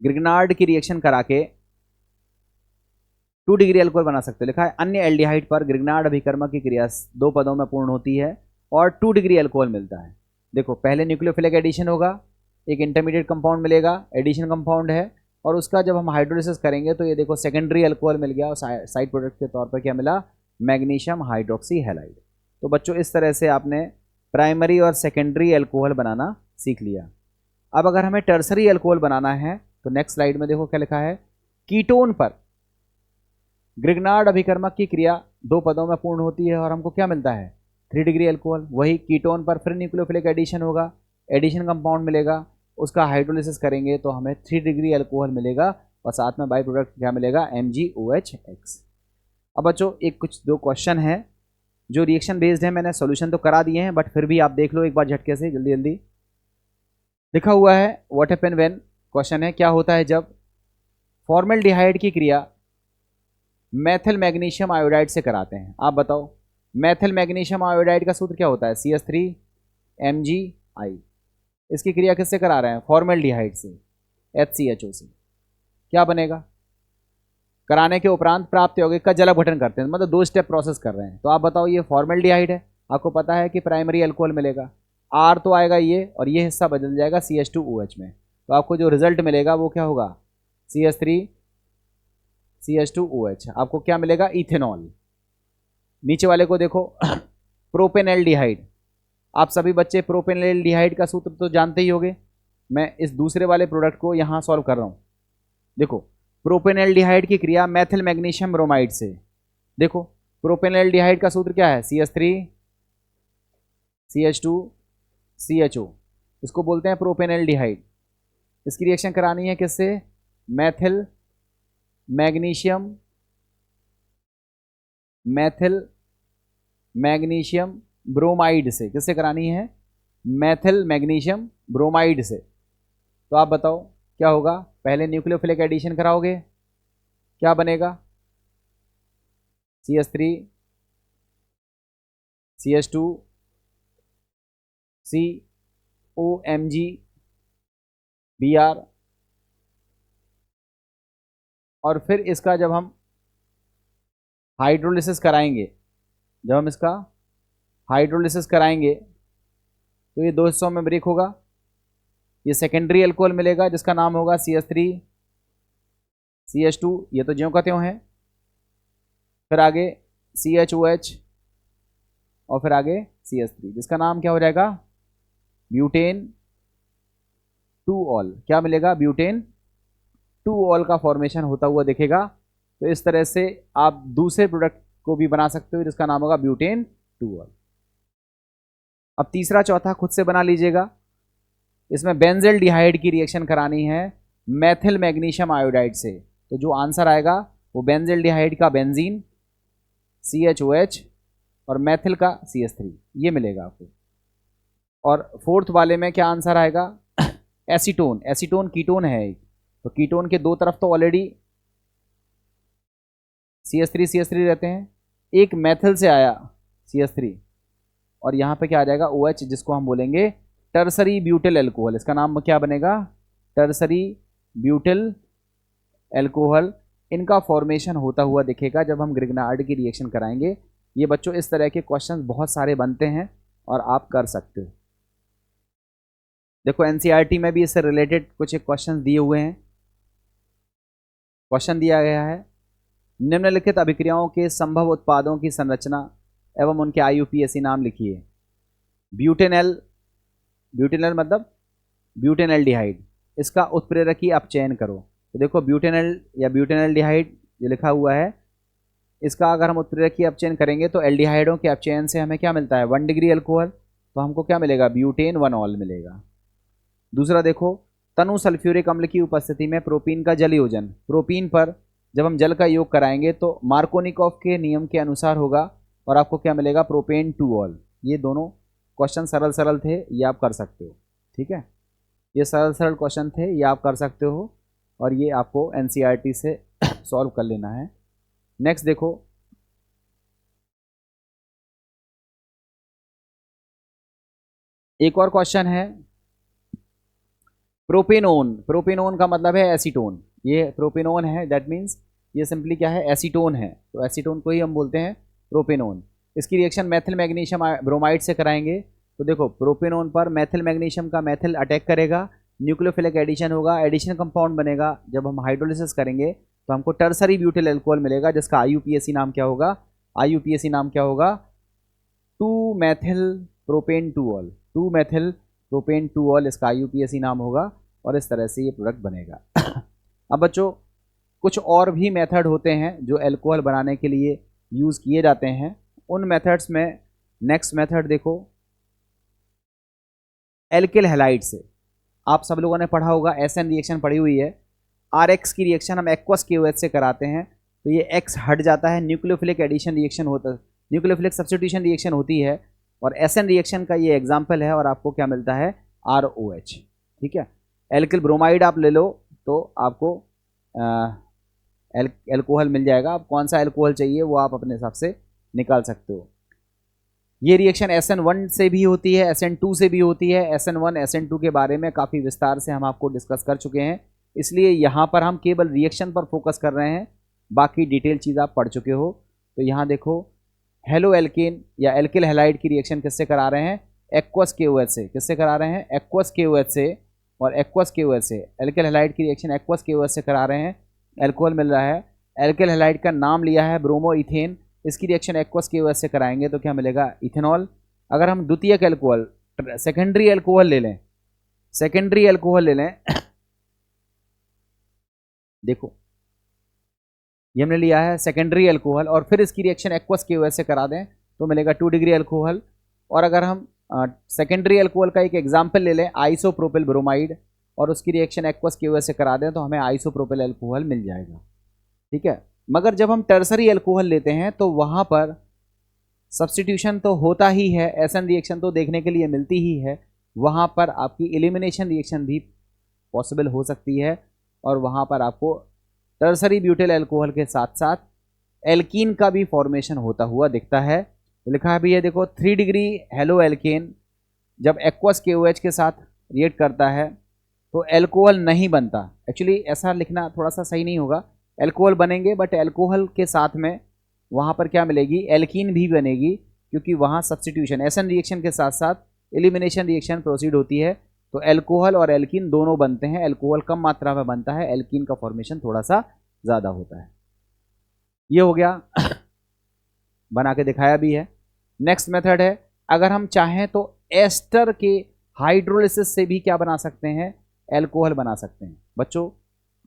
ग्रिग्नार्ड की रिएक्शन करा के 2 डिग्री अल्कोहल बना सकते हो। लिखा है अन्य एल्डिहाइड पर ग्रिग्नार्ड अभिकर्मक की क्रिया 2 पदों में पूर्ण होती है और 2 डिग्री अल्कोहल मिलता है। देखो पहले न्यूक्लियोफिलिक एडिशन होगा, एक इंटरमीडिएट कंपाउंड मिलेगा, एडिशन कंपाउंड है, और उसका जब हम हाइड्रोलिसिस करेंगे तो ये देखो सेकेंडरी अल्कोहल मिल गया, और साइड प्रोडक्ट के तौर पर क्या मिला, मैग्नीशियम हाइड्रोक्सी हैलाइड। तो बच्चों इस तरह से आपने प्राइमरी और सेकेंडरी अल्कोहल बनाना सीख लिया। अब अगर हमें टर्सरी अल्कोहल बनाना है तो नेक्स्ट स्लाइड में देखो क्या लिखा है, कीटोन पर ग्रिग्नार्ड अभिकर्मक की क्रिया 2 पदों में पूर्ण होती है और हमको क्या मिलता है, 3 डिग्री अल्कोहल। वही कीटोन पर फिर न्यूक्लियोफिलिक एडिशन होगा, एडिशन कंपाउंड मिलेगा, उसका हाइड्रोलिसिस करेंगे तो हमें 3 डिग्री अल्कोहल मिलेगा, और साथ में बाई प्रोडक्ट क्या मिलेगा, MgOH। अब बच्चों एक कुछ 2 क्वेश्चन है जो रिएक्शन बेस्ड है, मैंने सॉल्यूशन तो करा दिए हैं बट फिर भी आप देख लो एक बार झटके से जल्दी जल्दी। लिखा हुआ है व्हाट हैपन व्हेन, क्वेश्चन है क्या होता है जब फॉर्मेल्डिहाइड की क्रिया मेथिल मैग्नीशियम आयोडाइड से कराते हैं। आप बताओ मेथिल मैग्नीशियम आयोडाइड का सूत्र क्या होता है, CH3Mgi। इसकी क्रिया किससे करा रहे हैं, फॉर्मेल्डिहाइड से, HCHO से। क्या बनेगा, कराने के उपरांत प्राप्त यौगिक का जल अपघटन करते हैं, मतलब 2 स्टेप प्रोसेस कर रहे हैं। तो आप बताओ ये फॉर्मेल्डिहाइड है, आपको पता है कि प्राइमरी अल्कोहल मिलेगा, R तो आएगा ये, और ये हिस्सा बदल जाएगा CH2OH में, तो आपको जो रिजल्ट मिलेगा वो क्या होगा, CH3CH2OH। आपको क्या मिलेगा, इथेनॉल। नीचे वाले को देखो प्रोपेनएल्डिहाइड। आप सभी बच्चे प्रोपेनएल्डिहाइड का सूत्र तो जानते ही होंगे, मैं इस दूसरे वाले प्रोडक्ट को यहाँ सॉल्व कर रहा हूँ। देखो प्रोपेनएल्डिहाइड की क्रिया मेथिल मैग्नीशियम ब्रोमाइड से, देखो प्रोपेनएल्डिहाइड का सूत्र क्या है, CH3CH2CHO, इसको बोलते हैं प्रोपेनएल्डिहाइड। इसकी रिएक्शन करानी है किससे, मेथिल मैग्नीशियम ब्रोमाइड से। किससे करानी है, मेथिल मैग्नीशियम ब्रोमाइड से। तो आप बताओ क्या होगा, पहले न्यूक्लियोफिलिक एडिशन कराओगे, क्या बनेगा, CH3 CH2 COMG Br, और फिर इसका जब हम हाइड्रोलिसिस कराएंगे, जब हम इसका हाइड्रोलिसिस कराएंगे तो ये दो हिस्सों में ब्रेक होगा, ये सेकेंडरी अल्कोहल मिलेगा जिसका नाम होगा CH3 CH2, ये तो ज्यों का त्यों है, फिर आगे CHOH, और फिर आगे CH3 जिसका नाम क्या हो जाएगा, ब्यूटेन 2 ऑल, क्या मिलेगा, ब्यूटेन 2 ऑल का फॉर्मेशन होता हुआ दिखेगा। तो इस तरह से आप दूसरे प्रोडक्ट को भी बना सकते हो जिसका नाम होगा ब्यूटेन 2 ऑल। अब तीसरा चौथा खुद से बना लीजिएगा, इसमें बेंजेल डिहाइड की रिएक्शन करानी है मेथिल मैग्नीशियम आयोडाइड से, तो जो आंसर आएगा वो बेंजेल डिहाइड का बेंजीन CHOH और मेथिल का CH3, ये मिलेगा आपको। और फोर्थ वाले में क्या आंसर आएगा, एसीटोन, एसीटोन कीटोन है एक, तो कीटोन के दो तरफ तो ऑलरेडी CH3 रहते हैं, एक मेथिल से आया CH3, और यहाँ पे क्या आ जाएगा OH, जिसको हम बोलेंगे टर्सरी ब्यूटिल एल्कोहल, इसका नाम क्या बनेगा, टर्सरी ब्यूटिल एल्कोहल। इनका फॉर्मेशन होता हुआ दिखेगा जब हम ग्रिग्नार्ड की रिएक्शन कराएंगे। ये बच्चों इस तरह के क्वेश्चन बहुत सारे बनते हैं और आप कर सकते हो। देखो NCERT में भी इससे रिलेटेड कुछ एक क्वेश्चन दिए हुए हैं। क्वेश्चन दिया गया है, निम्नलिखित अभिक्रियाओं के संभव उत्पादों की संरचना एवं उनके IUPAC नाम लिखिए। ब्यूटेनल, ब्यूटेनल मतलब ब्यूटेनल्डिहाइड, इसका उत्प्रेरकी आप चयन करो। तो देखो ब्यूटेनल या ब्यूटेनल्डिहाइड जो लिखा हुआ है, इसका अगर हम उत्प्रेरकी अपचयन करेंगे तो एल्डिहाइडों के अपचयन से हमें क्या मिलता है, 1 डिग्री अल्कोहल, तो हमको क्या मिलेगा, ब्यूटेन 1 ऑल मिलेगा। दूसरा देखो, तनु सल्फ्यूरिक अम्ल की उपस्थिति में प्रोपीन का जल योजन, प्रोपीन पर जब हम जल का योग कराएंगे तो मार्कोनिकॉफ के नियम के अनुसार होगा और आपको क्या मिलेगा, प्रोपेन 2 ऑल। ये दोनों क्वेश्चन सरल सरल थे, ये आप कर सकते हो, ठीक है, ये सरल सरल क्वेश्चन थे, ये आप कर सकते हो और ये आपको NCERT से सॉल्व कर लेना है। नेक्स्ट देखो, एक और क्वेश्चन है, प्रोपेनोन, प्रोपेनोन का मतलब है एसीटोन, ये प्रोपेनोन है, दैट मीन्स ये सिंपली क्या है, एसीटोन है, तो एसीटोन को ही हम बोलते हैं प्रोपेनोन। इसकी रिएक्शन मेथिल मैग्नीशियम ब्रोमाइड से कराएंगे, तो देखो प्रोपेनोन पर मेथिल मैग्नीशियम का मेथिल अटैक करेगा, न्यूक्लियोफिलिक एडिशन होगा, एडिशन कंपाउंड बनेगा, जब हम हाइड्रोलिसिस करेंगे तो हमको टर्सरी ब्यूटिल एल्कोहल मिलेगा जिसका IUPAC नाम क्या होगा, IUPAC नाम क्या होगा, 2 methyl propane 2 all, 2 methyl propane 2 all इसका IUPAC नाम होगा और इस तरह से ये प्रोडक्ट बनेगा। अब बच्चों कुछ और भी मेथड होते हैं जो एल्कोहल बनाने के लिए यूज़ किए जाते हैं, उन मेथड्स में नेक्स्ट मेथड देखो, एल्किल हैलाइड से। आप सब लोगों ने पढ़ा होगा, SN रिएक्शन पढ़ी हुई है, RX की रिएक्शन हम एक्वस KOH से कराते हैं तो ये X हट जाता है, न्यूक्लियोफिलिक एडिशन रिएक्शन होता है, न्यूक्लियोफिलिक सब्स्टिट्यूशन रिएक्शन होती है और SN रिएक्शन का ये एग्जाम्पल है और आपको क्या मिलता है, ROH, ठीक है। एल्किल ब्रोमाइड आप ले लो तो आपको एल्कोहल मिल जाएगा, आप कौन सा एल्कोहल चाहिए वो आप अपने हिसाब से निकाल सकते हो। ये रिएक्शन SN1 से भी होती है, SN2 से भी होती है। SN1 SN2 के बारे में काफ़ी विस्तार से हम आपको डिस्कस कर चुके हैं, इसलिए यहाँ पर हम केवल रिएक्शन पर फोकस कर रहे हैं, बाकी डिटेल चीज़ आप पढ़ चुके हो। तो यहाँ देखो, हेलो एल्केन या एल्किल हैलाइड की रिएक्शन किससे करा रहे हैं, एक्वस KOH से, किससे करा रहे हैं, एक्वस KOH से, और एक्वस KOH से एल्किल हैलाइड की रिएक्शन एक्वस KOH से करा रहे हैं, एल्कोहल मिल रहा है। एल्किल हैलाइड का नाम लिया है ब्रोमो इथेन, इसकी रिएक्शन एक्वस KOH से कराएंगे तो क्या मिलेगा, इथेनॉल। अगर हम द्वितीयक एल्कोहल, सेकेंडरी एल्कोहल ले लें, सेकेंडरी एल्कोहल ले लें देखो ये हमने लिया है सेकेंडरी एल्कोहल और फिर इसकी रिएक्शन एक्वस KOH से करा दें तो मिलेगा 2 डिग्री एल्कोहल। और अगर हम सेकेंडरी एल्कोहल का एक एग्जाम्पल ले लें, आइसोप्रोपिल ब्रोमाइड, और उसकी रिएक्शन एक्वस KOH से करा दें तो हमें आइसोप्रोपिल एल्कोहल मिल जाएगा, ठीक है। मगर जब हम टर्सरी एल्कोहल लेते हैं तो वहाँ पर सब्स्टिट्यूशन तो होता ही है, SN रिएक्शन तो देखने के लिए मिलती ही है, वहाँ पर आपकी एलिमिनेशन रिएक्शन भी पॉसिबल हो सकती है, और वहाँ पर आपको टर्सरी ब्यूटिल अल्कोहल के साथ साथ एल्कीन का भी फॉर्मेशन होता हुआ दिखता है। तो लिखा है भी है, देखो 3 डिग्री हेलो एल्केन जब एक्वस KOH के साथ रिएक्ट करता है तो एल्कोहल नहीं बनता। एक्चुअली ऐसा लिखना थोड़ा सा सही नहीं होगा, एल्कोहल बनेंगे बट एल्कोहल के साथ में वहाँ पर क्या मिलेगी, एल्कीन भी बनेगी, क्योंकि वहाँ सब्स्टिट्यूशन एसन रिएक्शन के साथ साथ एलिमिनेशन रिएक्शन प्रोसीड होती है। तो एल्कोहल और एल्कीन दोनों बनते हैं, एल्कोहल कम मात्रा में बनता है, एल्कीन का फॉर्मेशन थोड़ा सा ज़्यादा होता है। ये हो गया, बना के दिखाया भी है। नेक्स्ट मेथड है, अगर हम चाहें तो एस्टर के हाइड्रोलिसिस से भी क्या बना सकते हैं, एल्कोहल बना सकते हैं। बच्चों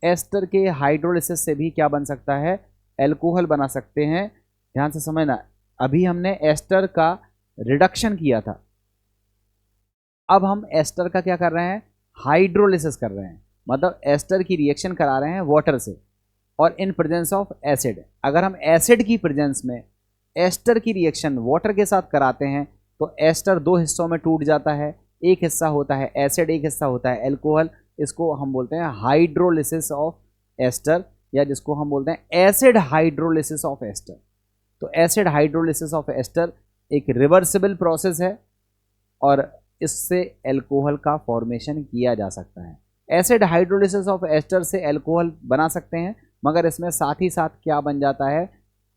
एस्टर के हाइड्रोलिसिस से भी क्या बन सकता है, एल्कोहल बना सकते हैं। ध्यान से समझना, अभी हमने एस्टर का रिडक्शन किया था, अब हम एस्टर का क्या कर रहे हैं, हाइड्रोलिसिस कर रहे हैं, मतलब एस्टर की रिएक्शन करा रहे हैं वाटर से और इन प्रेजेंस ऑफ एसिड। अगर हम एसिड की प्रेजेंस में एस्टर की रिएक्शन वाटर के साथ कराते हैं तो एस्टर दो हिस्सों में टूट जाता है, एक हिस्सा होता है एसिड, एक हिस्सा होता है एल्कोहल। इसको हम बोलते हैं हाइड्रोलिसिस ऑफ एस्टर, या जिसको हम बोलते हैं एसिड हाइड्रोलिसिस ऑफ एस्टर। तो एसिड हाइड्रोलिसिस ऑफ एस्टर एक रिवर्सिबल प्रोसेस है और इससे एल्कोहल का फॉर्मेशन किया जा सकता है। एसिड हाइड्रोलिसिस ऑफ एस्टर से एल्कोहल बना सकते हैं, मगर इसमें साथ ही साथ क्या बन जाता है,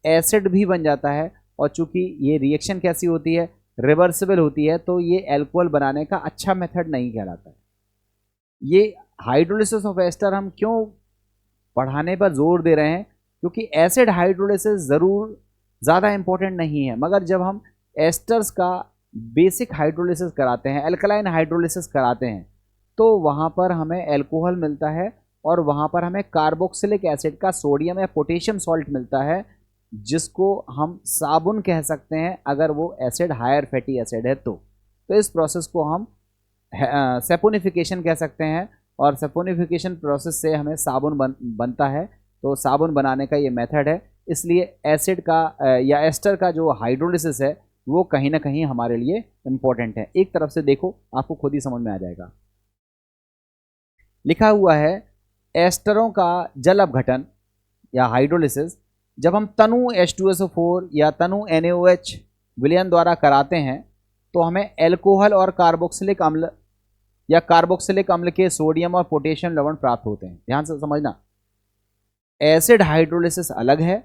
एसिड भी बन जाता है। और चूंकि ये रिएक्शन कैसी होती है, रिवर्सिबल होती है, तो ये एल्कोहल बनाने का अच्छा मेथड नहीं कहलाता है। ये हाइड्रोलिसिस ऑफ एस्टर हम क्यों पढ़ाने पर जोर दे रहे हैं, क्योंकि एसिड हाइड्रोलिसिस ज़रूर ज़्यादा इंपॉर्टेंट नहीं है, मगर जब हम एस्टर्स का बेसिक हाइड्रोलिसिस कराते हैं, अल्कलाइन हाइड्रोलिसिस कराते हैं, तो वहाँ पर हमें एल्कोहल मिलता है और वहाँ पर हमें कार्बोक्सिलिक एसिड का सोडियम या पोटेशियम सॉल्ट मिलता है, जिसको हम साबुन कह सकते हैं अगर वो एसिड हायर फैटी एसिड है तो इस प्रोसेस को हम सेपोनिफिकेशन कह सकते हैं, और सेपोनिफिकेशन प्रोसेस से हमें साबुन बनता है। तो साबुन बनाने का ये मेथड है, इसलिए एसिड का या एस्टर का जो हाइड्रोलिसिस है वो कहीं ना कहीं हमारे लिए इम्पोर्टेंट है। एक तरफ से देखो, आपको खुद ही समझ में आ जाएगा। लिखा हुआ है एस्टरों का जल अपघटन या हाइड्रोलिसिस जब हम तनु H2SO4 या तनु NaOH विलयन द्वारा कराते हैं तो हमें एल्कोहल और कार्बोक्सिलिक अम्ल या कार्बोक्सिलिक अम्ल के सोडियम और पोटेशियम लवण प्राप्त होते हैं। ध्यान से समझना, एसिड हाइड्रोलिसिस अलग है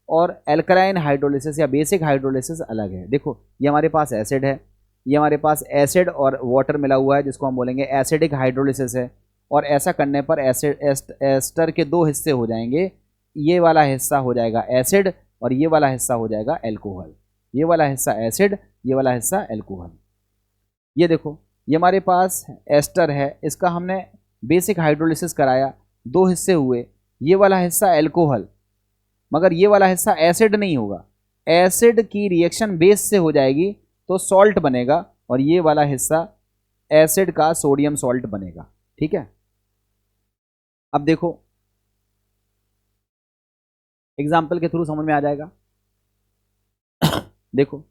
और एल्कलाइन हाइड्रोलिसिस या बेसिक हाइड्रोलिसिस अलग है। देखो ये हमारे पास एसिड है, ये हमारे पास एसिड और वाटर मिला हुआ है, जिसको हम बोलेंगे एसिडिक हाइड्रोलिसिस है। और ऐसा करने पर एस्टर के दो हिस्से हो जाएंगे, ये वाला हिस्सा हो जाएगा एसिड और ये वाला हिस्सा हो जाएगा एल्कोहल। ये वाला हिस्सा एसिड, ये वाला हिस्सा एल्कोहल। ये देखो ये हमारे पास एस्टर है, इसका हमने बेसिक हाइड्रोलिसिस कराया, दो हिस्से हुए, ये वाला हिस्सा एल्कोहल, मगर ये वाला हिस्सा एसिड नहीं होगा। एसिड की रिएक्शन बेस से हो जाएगी तो सॉल्ट बनेगा, और ये वाला हिस्सा एसिड का सोडियम सॉल्ट बनेगा। ठीक है, अब देखो एग्जाम्पल के थ्रू समझ में आ जाएगा। देखो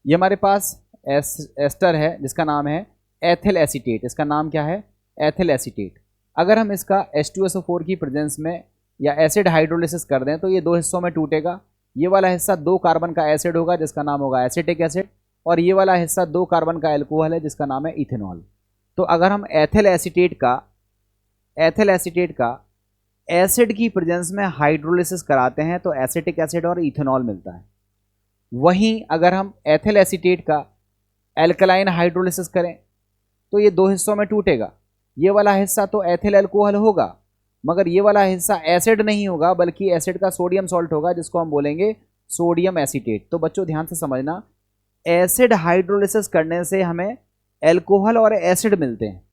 ये हमारे पास एस्टर है जिसका नाम है एथिल एसीटेट। इसका नाम क्या है, एथिल एसीटेट। अगर हम इसका H2SO4 की प्रेजेंस में या एसिड हाइड्रोलिसिस कर दें तो ये दो हिस्सों में टूटेगा। ये वाला हिस्सा 2 कार्बन का एसिड होगा जिसका नाम होगा एसिटिक एसिड, और ये वाला हिस्सा 2 कार्बन का एल्कोहल है जिसका नाम है इथेनॉल। तो अगर हम एथिल एसीटेट का एसिड की प्रेजेंस में हाइड्रोलिसिस कराते हैं तो एसिटिक एसिड और इथेनॉल मिलता है। वहीं अगर हम एथिल एसीटेट का एल्कलाइन हाइड्रोलिसिस करें तो ये दो हिस्सों में टूटेगा। ये वाला हिस्सा तो एथिल एल्कोहल होगा, मगर ये वाला हिस्सा एसिड नहीं होगा बल्कि एसिड का सोडियम सॉल्ट होगा, जिसको हम बोलेंगे सोडियम एसीटेट। तो बच्चों ध्यान से समझना, एसिड हाइड्रोलिसिस करने से हमें एल्कोहल और एसिड मिलते हैं,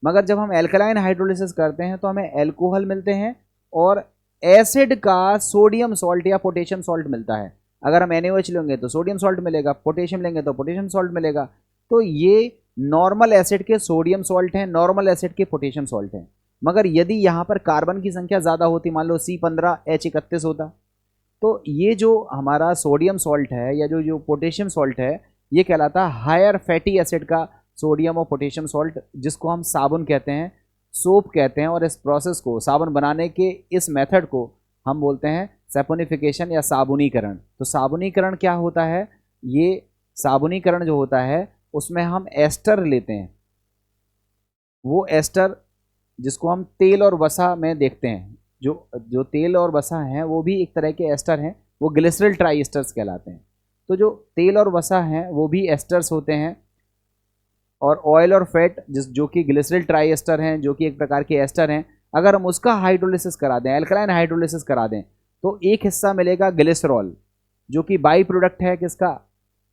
मगर जब हम एल्कलाइन हाइड्रोलिसिस करते हैं तो हमें एल्कोहल मिलते हैं और एसिड का सोडियम सॉल्ट या पोटेशियम सॉल्ट मिलता है। अगर हम NaOH लेंगे तो सोडियम सॉल्ट मिलेगा, पोटेशियम लेंगे तो पोटेशियम सॉल्ट मिलेगा। तो ये नॉर्मल एसिड के सोडियम सॉल्ट हैं, नॉर्मल एसिड के पोटेशियम सॉल्ट हैं। मगर यदि यहाँ पर कार्बन की संख्या ज़्यादा होती, मान लो C15H31 होता, तो ये जो हमारा सोडियम सॉल्ट है या जो पोटेशियम सॉल्ट है ये कहलाता है हायर फैटी एसिड का सोडियम और पोटेशियम सॉल्ट, जिसको हम साबुन कहते हैं। सोप कहते हैं, और इस प्रोसेस को, साबुन बनाने के इस मेथड को हम बोलते हैं सैपोनिफिकेशन या साबुनीकरण। तो साबुनीकरण क्या होता है? ये साबुनीकरण जो होता है उसमें हम एस्टर लेते हैं, वो एस्टर जिसको हम तेल और वसा में देखते हैं, जो जो तेल और वसा हैं वो भी एक तरह के एस्टर हैं, वो ग्लिसरल ट्राई एस्टर्स कहलाते हैं। तो जो तेल और वसा हैं वो भी एस्टर्स होते हैं, और ऑयल और फैट जो कि ग्लिसरल ट्राई एस्टर हैं, जो कि एक प्रकार के एस्टर हैं, अगर हम उसका हाइड्रोलिसिस करा दें, एल्कलाइन हाइड्रोलिसिस करा दें, तो एक हिस्सा मिलेगा ग्लिसरॉल, जो कि बाई प्रोडक्ट है किसका?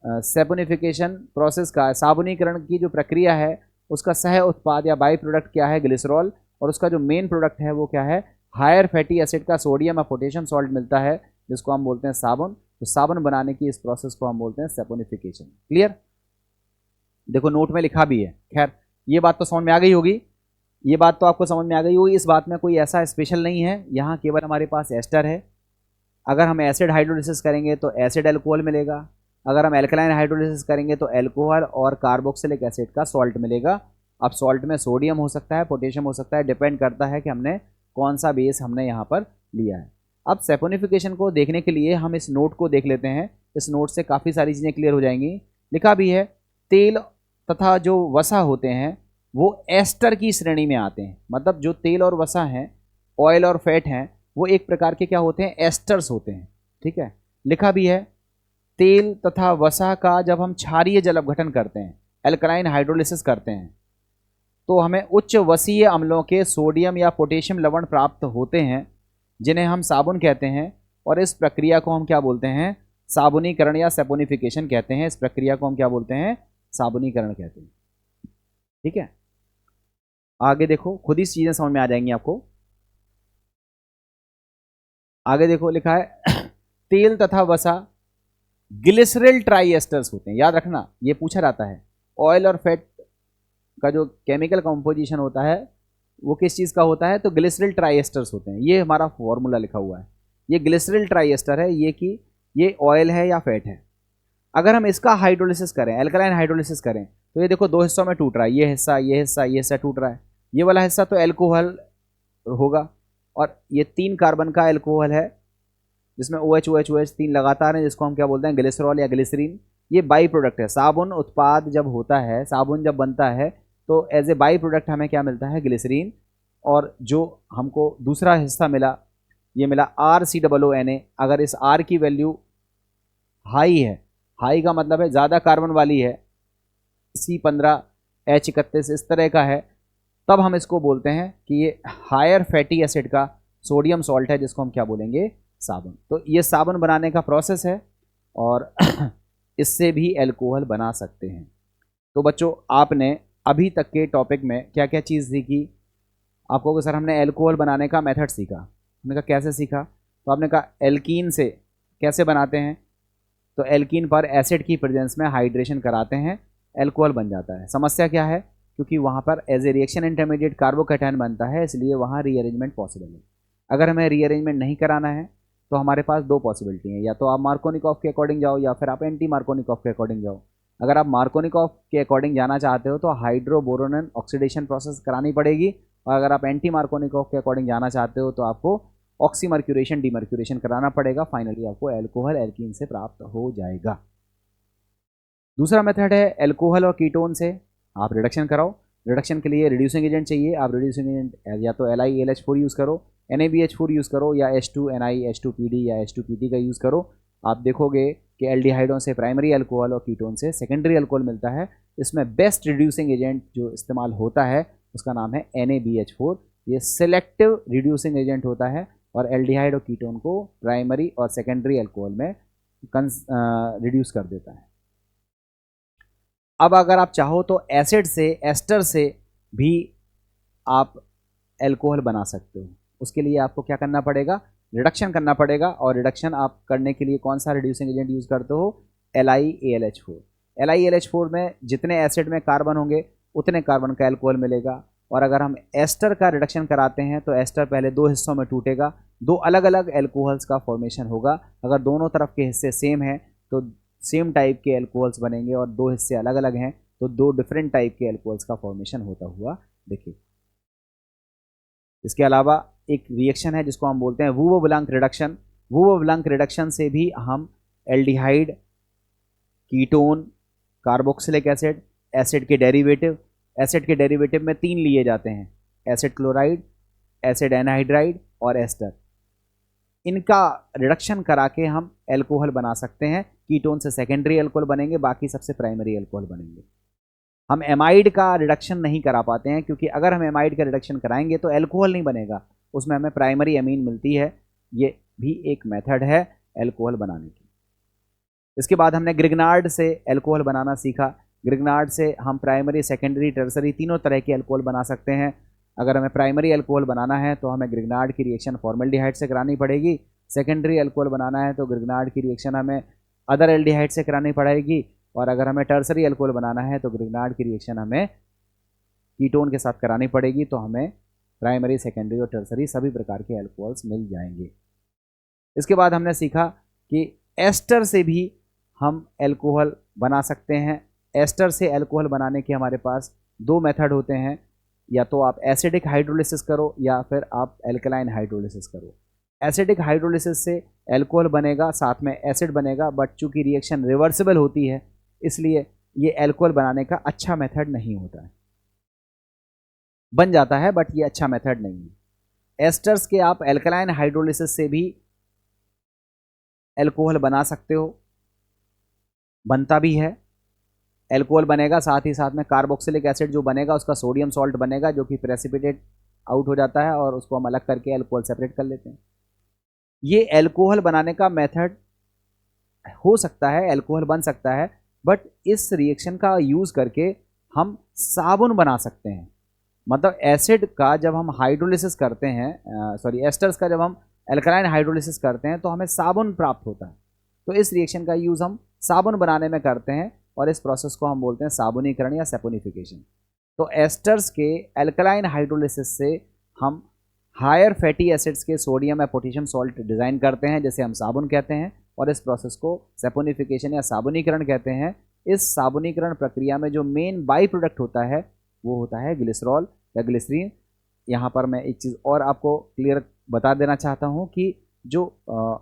सैपोनिफिकेशन प्रोसेस का, साबुनीकरण की जो प्रक्रिया है उसका सह उत्पाद या बाई प्रोडक्ट क्या है? ग्लिसरॉल। और उसका जो मेन प्रोडक्ट है वो क्या है? हायर फैटी एसिड का सोडियम या पोटेशियम सॉल्ट मिलता है, जिसको हम बोलते हैं साबुन। तो साबुन बनाने की इस प्रोसेस को हम बोलते हैं सैपोनिफिकेशन। क्लियर? देखो नोट में लिखा भी है। खैर ये बात तो समझ में आ गई होगी, ये बात तो आपको समझ में आ गई होगी। इस बात में कोई ऐसा स्पेशल नहीं है, यहाँ केवल हमारे पास एस्टर है। अगर हम एसिड हाइड्रोलिसिस करेंगे तो एसिड अल्कोहल मिलेगा, अगर हम एल्कलाइन हाइड्रोलिसिस करेंगे तो अल्कोहल और कार्बोक्सिलिक एसिड का सॉल्ट मिलेगा। अब सॉल्ट में सोडियम हो सकता है, पोटेशियम हो सकता है, डिपेंड करता है कि हमने कौन सा बेस हमने यहाँ पर लिया है। अब सैपोनिफिकेशन को देखने के लिए हम इस नोट को देख लेते हैं। इस नोट से काफ़ी सारी चीज़ें क्लियर हो जाएंगी। लिखा भी है तेल तथा जो वसा होते हैं वो एस्टर की श्रेणी में आते हैं। मतलब जो तेल और वसा हैं, ऑयल और फैट हैं, वो एक प्रकार के क्या होते हैं? एस्टर्स होते हैं। ठीक है, लिखा भी है तेल तथा वसा का जब हम क्षारीय जल अपघटन करते हैं, एल्कलाइन हाइड्रोलिसिस करते हैं, तो हमें उच्च वसीय अम्लों के सोडियम या पोटेशियम लवण प्राप्त होते हैं, जिन्हें हम साबुन कहते हैं। और इस प्रक्रिया को हम क्या बोलते हैं? साबुनीकरण या सैपोनिफिकेशन कहते हैं। इस प्रक्रिया को हम क्या बोलते हैं? साबुनीकरण कहते हैं। ठीक है, आगे देखो, खुद ही चीजें समझ में आ जाएंगी आपको। आगे देखो लिखा है तेल तथा वसा ग्लिसरल ट्राई एस्टर्स होते हैं। याद रखना, ये पूछा जाता है ऑयल और फैट का जो केमिकल कंपोजिशन होता है वो किस चीज़ का होता है? तो ग्लिसरल ट्राई एस्टर्स होते हैं। ये हमारा फॉर्मूला लिखा हुआ है, ये ग्लिसरल ट्राई एस्टर है, ये कि ये ऑयल है या फैट है। अगर हम इसका हाइड्रोलिसिस करें, एल्कलाइन हाइड्रोलिसिस करें, तो ये देखो दो हिस्सों में टूट रहा है, ये हिस्सा ये हिस्सा ये हिस्सा टूट रहा है। ये वाला हिस्सा तो एल्कोहल होगा, और ये 3 कार्बन का एल्कोहल है जिसमें OH OH OH 3 लगातार है, जिसको हम क्या बोलते हैं? ग्लिसरॉल या ग्लिसरीन। ये बाई प्रोडक्ट है। साबुन उत्पाद जब होता है, साबुन जब बनता है, तो एज ए बाई प्रोडक्ट हमें क्या मिलता है? ग्लिसरीन। और जो हमको दूसरा हिस्सा मिला, ये मिला RCOONA। अगर इस R की वैल्यू हाई है, हाई का मतलब है ज़्यादा कार्बन वाली है, C15 H31 इस तरह का है, तब हम इसको बोलते हैं कि ये हायर फैटी एसिड का सोडियम सॉल्ट है, जिसको हम क्या बोलेंगे? साबुन। तो ये साबुन बनाने का प्रोसेस है, और इससे भी अल्कोहल बना सकते हैं। तो बच्चों आपने अभी तक के टॉपिक में क्या क्या चीज़ सीखी? आपको कि सर हमने अल्कोहल बनाने का मेथड सीखा। हमने कहा कैसे सीखा? तो आपने कहा एल्कीन से कैसे बनाते हैं? तो एल्कीन पर एसिड की प्रेजेंस में हाइड्रेशन कराते हैं, अल्कोहल बन जाता है। समस्या क्या है? क्योंकि वहाँ पर as a reaction intermediate carbocation बनता है, इसलिए वहाँ रीअरेंजमेंट पॉसिबल है। अगर हमें रीअरेंजमेंट नहीं कराना है तो हमारे पास 2 पॉसिबिलिटी हैं, या तो आप मार्कोनिकॉफ के अकॉर्डिंग जाओ या फिर आप एंटी मार्कोनिकॉफ के अकॉर्डिंग जाओ। अगर आप मार्कोनिकॉफ के अकॉर्डिंग जाना चाहते हो तो हाइड्रोबोरोनन ऑक्सीडेशन प्रोसेस करानी पड़ेगी, और अगर आप एंटी मार्कोनिकॉफ के अकॉर्डिंग जाना चाहते हो तो आपको ऑक्सीमर्क्यूरेशन डीमर्क्यूरेशन कराना पड़ेगा। फाइनली आपको अल्कोहल एल्कीन से प्राप्त हो जाएगा। दूसरा मेथड है अल्कोहल और कीटोन से आप रिडक्शन कराओ। रिडक्शन के लिए रिड्यूसिंग एजेंट चाहिए, आप रिड्यूसिंग एजेंट या तो LiAlH4 यूज़ करो, NaBH4 यूज़ करो, या H2NiH2PD या H2PD का यूज़ करो। आप देखोगे कि एल्डिहाइडों से प्राइमरी अल्कोहल और कीटोन से सेकेंडरी अल्कोहल मिलता है। इसमें बेस्ट रिड्यूसिंग एजेंट जो इस्तेमाल होता है उसका नाम है NaBH4। ये सिलेक्टिव रिड्यूसिंग एजेंट होता है, और एल्डिहाइड और कीटोन को प्राइमरी और सेकेंडरी अल्कोहल में रिड्यूस कर देता है। अब अगर आप चाहो तो एसिड से, एस्टर से भी आप अल्कोहल बना सकते हो। उसके लिए आपको क्या करना पड़ेगा? रिडक्शन करना पड़ेगा, और रिडक्शन आप करने के लिए कौन सा रिड्यूसिंग एजेंट यूज़ करते हो? LiAlH4। LiAlH4 में जितने एसिड में कार्बन होंगे उतने कार्बन का अल्कोहल मिलेगा। और अगर हम एस्टर का रिडक्शन कराते हैं तो एस्टर पहले 2 हिस्सों में टूटेगा, 2 अलग अलग अल्कोहल्स का फॉर्मेशन होगा। अगर दोनों तरफ के हिस्से सेम हैं तो सेम टाइप के अल्कोहल्स बनेंगे, और 2 हिस्से अलग अलग हैं तो 2 डिफरेंट टाइप के अल्कोहल्स का फॉर्मेशन होता हुआ देखिए। इसके अलावा एक रिएक्शन है जिसको हम बोलते हैं वुवो ब्लांक रिडक्शन। वुवो ब्लांक रिडक्शन से भी हम aldehyde, ketone, carboxylic acid, acid के डेरिवेटिव में 3 लिए जाते हैं, एसिड क्लोराइड, एसिड एनहाइड्राइड और एस्टर। इनका रिडक्शन करा के हम एल्कोहल बना सकते हैं। कीटोन से सेकेंडरी एल्कोहल बनेंगे, बाकी सबसे प्राइमरी एल्कोहल बनेंगे। हम एमाइड का रिडक्शन नहीं करा पाते हैं, क्योंकि अगर हम एमाइड का रिडक्शन कराएंगे तो एल्कोहल नहीं बनेगा, उसमें हमें प्राइमरी अमीन मिलती है। ये भी एक मेथड है एल्कोहल बनाने की। इसके बाद हमने ग्रिग्नार्ड से एल्कोहल बनाना सीखा। ग्रिग्नार्ड से हम प्राइमरी, सेकेंडरी, टर्सरी तीनों तरह के एल्कोहल बना सकते हैं। अगर हमें प्राइमरी एल्कोहल बनाना है तो हमें ग्रिग्नार्ड की रिएक्शन फॉर्मल्डिहाइड से करानी पड़ेगी। सेकेंडरी एल्कोहल बनाना है तो ग्रिग्नार्ड की रिएक्शन हमें अदर एल्डिहाइड से करानी पड़ेगी। और अगर हमें टर्सरी एल्कोहल बनाना है तो ग्रिग्नार्ड की रिएक्शन हमें कीटोन के साथ करानी पड़ेगी, तो हमें प्राइमरी, सेकेंडरी और टर्सरी सभी प्रकार के एल्कोहल्स मिल जाएंगे। इसके बाद हमने सीखा कि एस्टर से भी हम एल्कोहल बना सकते हैं। एस्टर से एल्कोहल बनाने के हमारे पास 2 मेथड होते हैं, या तो आप एसिडिक हाइड्रोलिसिस करो या फिर आप एल्कलाइन हाइड्रोलिसिस करो। एसिडिक हाइड्रोलिसिस से एल्कोहल बनेगा, साथ में एसिड बनेगा, बट चूंकि रिएक्शन रिवर्सिबल होती है इसलिए ये एल्कोहल बनाने का अच्छा मेथड नहीं होता है। बन जाता है बट ये अच्छा मेथड नहीं है। एस्टर्स के आप एल्कलाइन हाइड्रोलिसिस से भी एल्कोहल बना सकते हो, बनता भी है। एल्कोहल बनेगा, साथ ही साथ में कार्बोक्सिलिक एसिड जो बनेगा उसका सोडियम सॉल्ट बनेगा, जो कि प्रेसिपिटेट आउट हो जाता है और उसको हम अलग करके एल्कोहल सेपरेट कर लेते हैं। ये एल्कोहल बनाने का मेथड हो सकता है, एल्कोहल बन सकता है, बट इस रिएक्शन का यूज़ करके हम साबुन बना सकते हैं। मतलब एसिड का जब हम हाइड्रोलिसिस करते हैं, एस्टर्स का जब हम एल्कलाइन हाइड्रोलिसिस करते हैं तो हमें साबुन प्राप्त होता है। तो इस रिएक्शन का यूज़ हम साबुन बनाने में करते हैं और इस प्रोसेस को हम बोलते हैं साबुनीकरण या सैपोनिफिकेशन। तो एस्टर्स के एल्कलाइन हाइड्रोलिसिस से हम हायर फैटी एसिड्स के सोडियम या पोटेशियम सॉल्ट डिज़ाइन करते हैं, जैसे हम साबुन कहते हैं, और इस प्रोसेस को सैपोनिफिकेशन या साबुनीकरण कहते हैं। इस साबुनीकरण प्रक्रिया में जो मेन बाई प्रोडक्ट होता है वो होता है ग्लिसरॉल या ग्लिसरीन। यहाँ पर मैं एक चीज़ और आपको क्लियर बता देना चाहता हूँ कि जो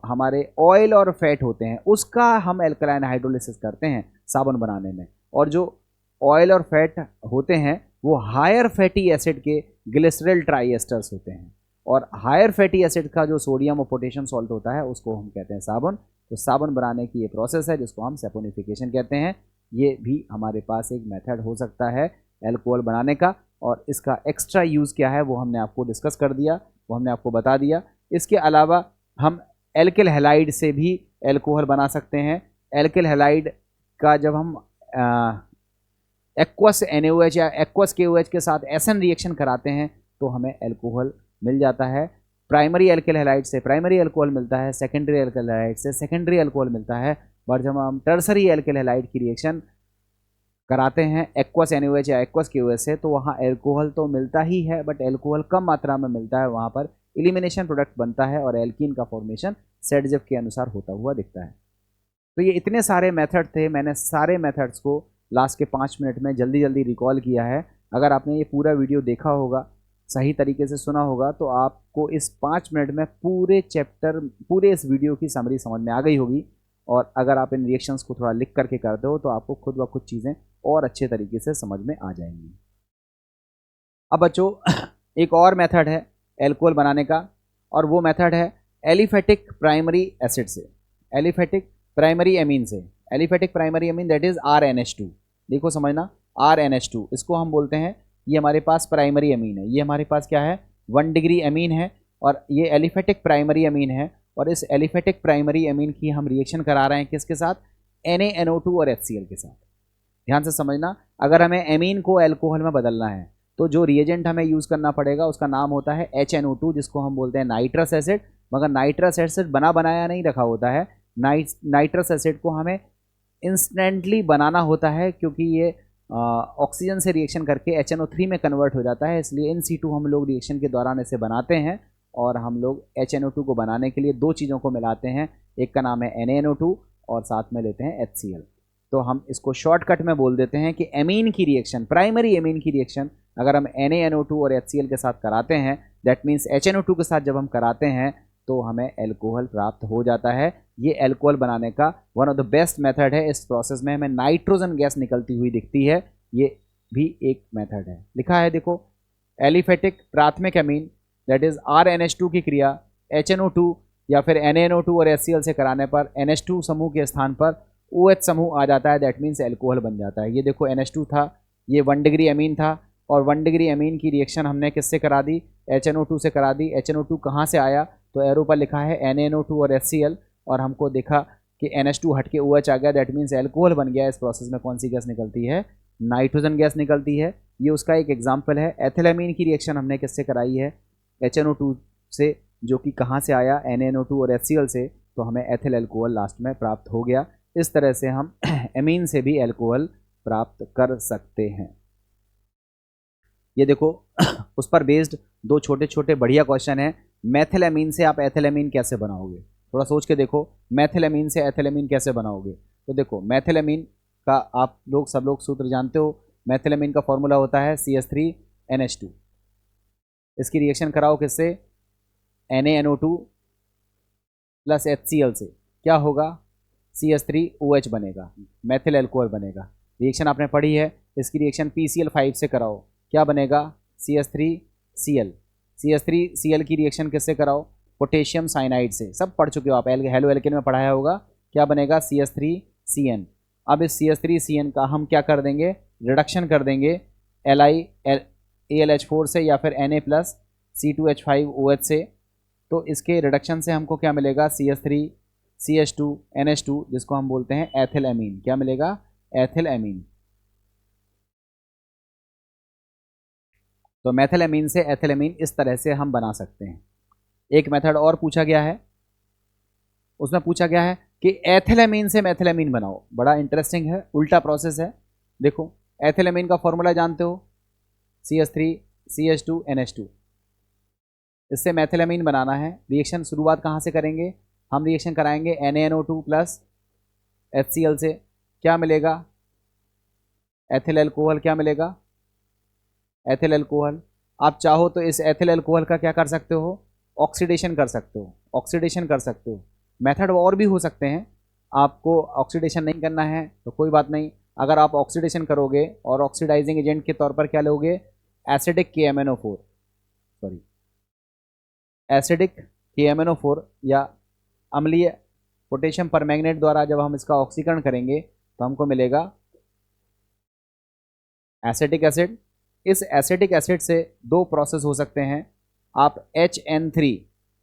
हमारे ऑयल और फैट होते हैं उसका हम एल्कलाइन हाइड्रोलिसिस करते हैं साबुन बनाने में, और जो ऑयल और फैट होते हैं वो हायर फैटी एसिड के ग्लिसरल ट्राइएस्टर्स होते हैं, और हायर फैटी एसिड का जो सोडियम और पोटेशियम सॉल्ट होता है उसको हम कहते हैं साबुन। तो साबुन बनाने की ये प्रोसेस है जिसको हम सैपोनिफिकेशन कहते हैं। ये भी हमारे पास एक मेथड हो सकता है एल्कोहल बनाने का, और इसका एक्स्ट्रा यूज़ क्या है वो हमने आपको डिस्कस कर दिया, वो हमने आपको बता दिया। इसके अलावा हम एल्किल हैलाइड से भी एल्कोहल बना सकते हैं। एल्किल हैलाइड का जब हम एक्वस NaOH या एक्वस KOH के साथ एसन रिएक्शन कराते हैं तो हमें एल्कोहल मिल जाता है। प्राइमरी एल्किल हैलाइड से प्राइमरी एल्कोहल मिलता है, सेकेंडरी एल्किल हैलाइड से सेकेंडरी एल्कोहल मिलता है। और जब हम टर्सरी एल्किल हैलाइड की रिएक्शन कराते हैं एक्वस NaOH या एक्वस KOH से तो वहाँ एल्कोहल तो मिलता ही है, बट एल्कोहल कम मात्रा में मिलता है। वहाँ पर एलिमिनेशन प्रोडक्ट बनता है और एल्कीन का फॉर्मेशन सेडजेफ के अनुसार होता हुआ दिखता है। तो ये इतने सारे मेथड थे, मैंने सारे मेथड्स को लास्ट के 5 मिनट में जल्दी जल्दी रिकॉल किया है। अगर आपने ये पूरा वीडियो देखा होगा, सही तरीके से सुना होगा, तो आपको इस 5 मिनट में पूरे चैप्टर, पूरे इस वीडियो की समरी समझ में आ गई होगी। और अगर आप इन रिएक्शंस को थोड़ा लिख करके करते हो तो आपको खुद ब खुद चीज़ें और अच्छे तरीके से समझ में आ जाएंगी। अब बच्चों एक और मेथड है एल्कोहल बनाने का, और वो मेथड है एलिफेटिक प्राइमरी एसिड से, एलिफेटिक प्राइमरी एमीन से। Aliphatic primary amine that is RNH2। देखो समझना, RNH2 इसको हम बोलते हैं, ये हमारे पास प्राइमरी एमीन है। ये हमारे पास क्या है, 1 डिग्री एमीन है, और ये एलिफेटिक प्राइमरी एमीन है। और इस एलिफेटिक प्राइमरी एमीन की हम रिएक्शन करा रहे हैं किसके साथ, NaNO2 और HCl के साथ। ध्यान से समझना, अगर हमें एमीन को एल्कोहल में बदलना है तो जो रिएजेंट हमें यूज़ करना पड़ेगा उसका नाम होता है HNO2, जिसको हम बोलते हैं नाइट्रस एसिड। मगर नाइट्रस एसिड बना बनाया नहीं रखा होता है। नाइट्रस एसिड को हमें इंस्टेंटली बनाना होता है, क्योंकि ये ऑक्सीजन से रिएक्शन करके HNO3 में कन्वर्ट हो जाता है। इसलिए in situ हम लोग रिएक्शन के दौरान इसे बनाते हैं, और हम लोग HNO2 को बनाने के लिए 2 चीज़ों को मिलाते हैं। एक का नाम है NaNO2 और साथ में लेते हैं HCl। तो हम इसको शॉर्टकट में बोल देते हैं कि एमीन की रिएक्शन, प्राइमरी एमीन की रिएक्शन अगर हम NaNO2 और HCl के साथ कराते हैं, दैट मीन्स HNO2 के साथ जब हम कराते हैं तो हमें एल्कोहल प्राप्त हो जाता है। ये एल्कोहल बनाने का one of the best method है। इस प्रोसेस में हमें नाइट्रोजन गैस निकलती हुई दिखती है, ये भी एक मेथड है। लिखा है देखो, एलिफेटिक प्राथमिक अमीन दैट इज RNH2 की क्रिया HNO2 या फिर NaNO2 और HCl से कराने पर NH2 समूह के स्थान पर OH समूह आ जाता है, दैट मीन्स एल्कोहल बन जाता है। ये देखो NH2 था, ये 1 डिग्री अमीन था और 1 डिग्री अमीन की रिएक्शन हमने किससे करा दी, HNO2 से करा दी। HNO2 कहाँ से आया, तो एरो पर लिखा है NaNO2 और HCl और हमको देखा कि NH2 हट के OH आ गया, दैट मीन्स एल्कोहल बन गया। इस प्रोसेस में कौन सी गैस निकलती है, नाइट्रोजन गैस निकलती है। ये उसका एक एग्जाम्पल है। एथिलअमीन की रिएक्शन हमने किससे कराई है, HNO2 से, जो कि कहाँ से आया, NaNO2 और HCl से, तो हमें एथिल एल्कोहल लास्ट में प्राप्त हो गया। इस तरह से हम एमीन से भी एल्कोहल प्राप्त कर सकते हैं। ये देखो उस पर बेस्ड दो छोटे छोटे बढ़िया क्वेश्चन है। मेथिलअमीन से आप एथिलअमीन कैसे बनाओगे, थोड़ा सोच के देखो, मेथिलअमीन से एथिलअमीन कैसे बनाओगे। तो देखो मेथिलअमीन का आप लोग सब लोग सूत्र जानते हो। मेथिलअमीन का फॉर्मूला होता है CH3NH2। इसकी रिएक्शन कराओ किससे, NaNO2 प्लस HCl से, क्या होगा, CH3OH बनेगा, मेथिल एल्कोहल बनेगा। रिएक्शन आपने पढ़ी है। इसकी रिएक्शन PCl5 से कराओ, क्या बनेगा, CH3Cl। CH3Cl की रिएक्शन किससे कराओ, पोटेशियम साइनाइड से, सब पढ़ चुके हो आप, हेलो एल्केन में पढ़ाया होगा। क्या बनेगा, CH3CN। अब इस CH3CN का हम क्या कर देंगे, रिडक्शन कर देंगे AlH4 से या फिर Na प्लस C2H5OH से। तो इसके रिडक्शन से हमको क्या मिलेगा, CH3CH2NH2, जिसको हम बोलते हैं एथिलअमीन। क्या मिलेगा, एथिलअमीन। तो मेथिलअमीन से एथिलअमीन इस तरह से हम बना सकते हैं। एक मेथड और पूछा गया है, उसमें पूछा गया है कि एथिलअमीन से मेथिलअमीन बनाओ। बड़ा इंटरेस्टिंग है, उल्टा प्रोसेस है। देखो एथिलअमीन का फॉर्मूला जानते हो, CH3CH2NH2। इससे मेथिलअमीन बनाना है। रिएक्शन शुरुआत कहाँ से करेंगे, हम रिएक्शन कराएंगे NaNO2 प्लस HCl से, क्या मिलेगा, एथिल एल्कोहल। क्या मिलेगा, एथिल एल्कोहल। आप चाहो तो इस एथिल एल्कोहल का क्या कर सकते हो, ऑक्सीडेशन कर सकते हो, ऑक्सीडेशन कर सकते हो। मेथड और भी हो सकते हैं, आपको ऑक्सीडेशन नहीं करना है तो कोई बात नहीं। अगर आप ऑक्सीडेशन करोगे और ऑक्सीडाइजिंग एजेंट के तौर पर क्या लोगे, acidic KMnO4, sorry acidic KMnO4 या अम्लीय पोटेशियम परमैंगनेट द्वारा जब हम इसका ऑक्सीकरण करेंगे तो हमको मिलेगा एसिटिक एसिड। इस एसिटिक एसिड से दो प्रोसेस हो सकते हैं। आप HN3,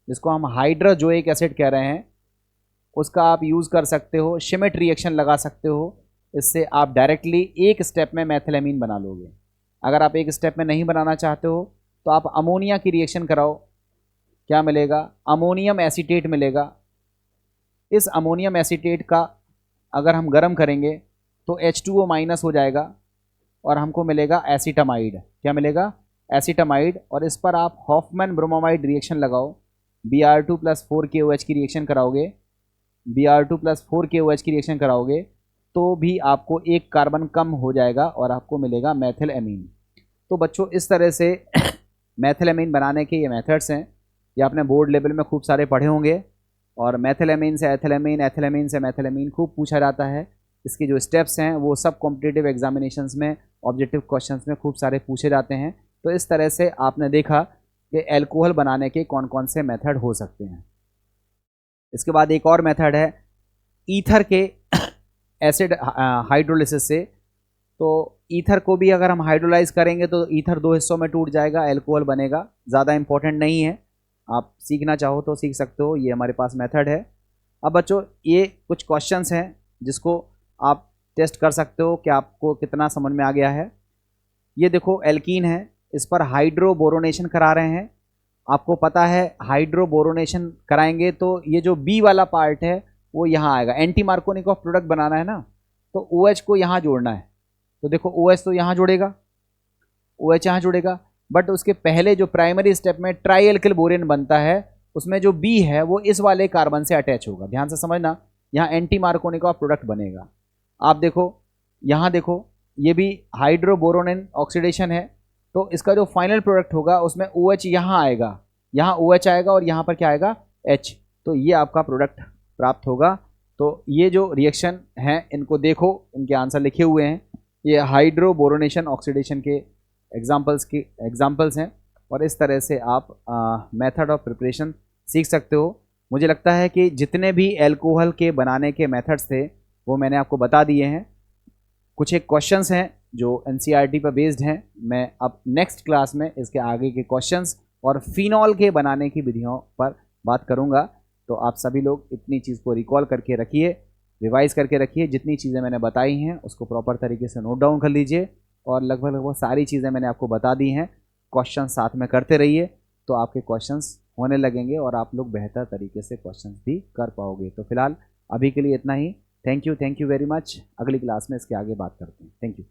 जिसको हम हाइड्रोजोइक एसिड कह रहे हैं, उसका आप यूज़ कर सकते हो, शिमिट रिएक्शन लगा सकते हो। इससे आप डायरेक्टली एक स्टेप में मेथिलअमीन बना लोगे। अगर आप एक स्टेप में नहीं बनाना चाहते हो तो आप अमोनिया की रिएक्शन कराओ, क्या मिलेगा, अमोनियम एसीटेट मिलेगा। इस अमोनियम एसीटेट का अगर हम गर्म करेंगे तो H2O माइनस हो जाएगा और हमको मिलेगा एसीटामाइड। क्या मिलेगा, एसीटामाइड। और इस पर आप हॉफमैन ब्रोमोमाइड रिएक्शन लगाओ, Br2 प्लस 4KOH की रिएक्शन कराओगे, Br2 प्लस 4KOH की रिएक्शन कराओगे तो भी आपको एक कार्बन कम हो जाएगा और आपको मिलेगा मेथिलअमीन। तो बच्चों इस तरह से मेथिलअमीन बनाने के ये मेथड्स हैं। ये आपने बोर्ड लेवल में खूब सारे पढ़े होंगे। और मेथिलअमीन से एथिलअमीन, एथिलअमीन से मेथिलअमीन खूब पूछा जाता है। इसके जो स्टेप्स हैं वो सब कॉम्पिटिटिव एग्जामिनेशंस में, ऑब्जेक्टिव क्वेश्चंस में खूब सारे पूछे जाते हैं। तो इस तरह से आपने देखा कि एल्कोहल बनाने के कौन कौन से मेथड हो सकते हैं। इसके बाद एक और मेथड है ईथर के एसिड हाइड्रोलिसिस से। तो ईथर को भी अगर हम हाइड्रोलाइज करेंगे तो ईथर दो हिस्सों में टूट जाएगा, एल्कोहल बनेगा। ज़्यादा इंपॉर्टेंट नहीं है, आप सीखना चाहो तो सीख सकते हो, ये हमारे पास मेथड है। अब बच्चों ये कुछ क्वेश्चंस हैं जिसको आप टेस्ट कर सकते हो कि आपको कितना समझ में आ गया है। ये देखो एल्कीन है, इस पर हाइड्रोबोरोनेशन करा रहे हैं। आपको पता है हाइड्रोबोरोनेशन कराएंगे तो ये जो बी वाला पार्ट है वो यहाँ आएगा। एंटी मार्कोनिकॉफ प्रोडक्ट बनाना है ना, तो OH को यहाँ जोड़ना है। तो देखो OH तो यहाँ जुड़ेगा, OH यहाँ जुड़ेगा, बट उसके पहले जो प्राइमरी स्टेप में ट्राईएल्किल बोरेन बनता है उसमें जो बी है वो इस वाले कार्बन से अटैच होगा। ध्यान से समझना, यहाँ एंटी मार्कोनिकॉफ प्रोडक्ट बनेगा। आप देखो यहाँ देखो, ये भी हाइड्रोबोरोनेन ऑक्सीडेशन है, तो इसका जो फाइनल प्रोडक्ट होगा उसमें OH यहाँ आएगा, यहाँ OH आएगा और यहाँ पर क्या आएगा H, तो ये आपका प्रोडक्ट प्राप्त होगा। तो ये जो रिएक्शन हैं इनको देखो, इनके आंसर लिखे हुए हैं, ये हाइड्रोबोरोनेशन ऑक्सीडेशन के एग्जाम्पल्स हैं और इस तरह से आप मेथड ऑफ प्रिपरेशन सीख सकते हो। मुझे लगता है कि जितने भी एल्कोहल के बनाने के मेथड्स थे वो मैंने आपको बता दिए हैं। कुछ एक क्वेश्चंस हैं जो NCERT पर बेस्ड हैं, मैं अब नेक्स्ट क्लास में इसके आगे के क्वेश्चंस और फिनॉल के बनाने की विधियों पर बात करूंगा। तो आप सभी लोग इतनी चीज़ को रिकॉल करके रखिए, रिवाइज करके रखिए, जितनी चीज़ें मैंने बताई हैं उसको प्रॉपर तरीके से नोट डाउन कर लीजिए और लगभग सारी चीज़ें मैंने आपको बता दी हैं। क्वेश्चन साथ में करते रहिए तो आपके क्वेश्चंस होने लगेंगे और आप लोग बेहतर तरीके से क्वेश्चंस भी कर पाओगे। तो फिलहाल अभी के लिए इतना ही। Thank you very much. अगली क्लास में इसके आगे बात करते हैं। Thank you.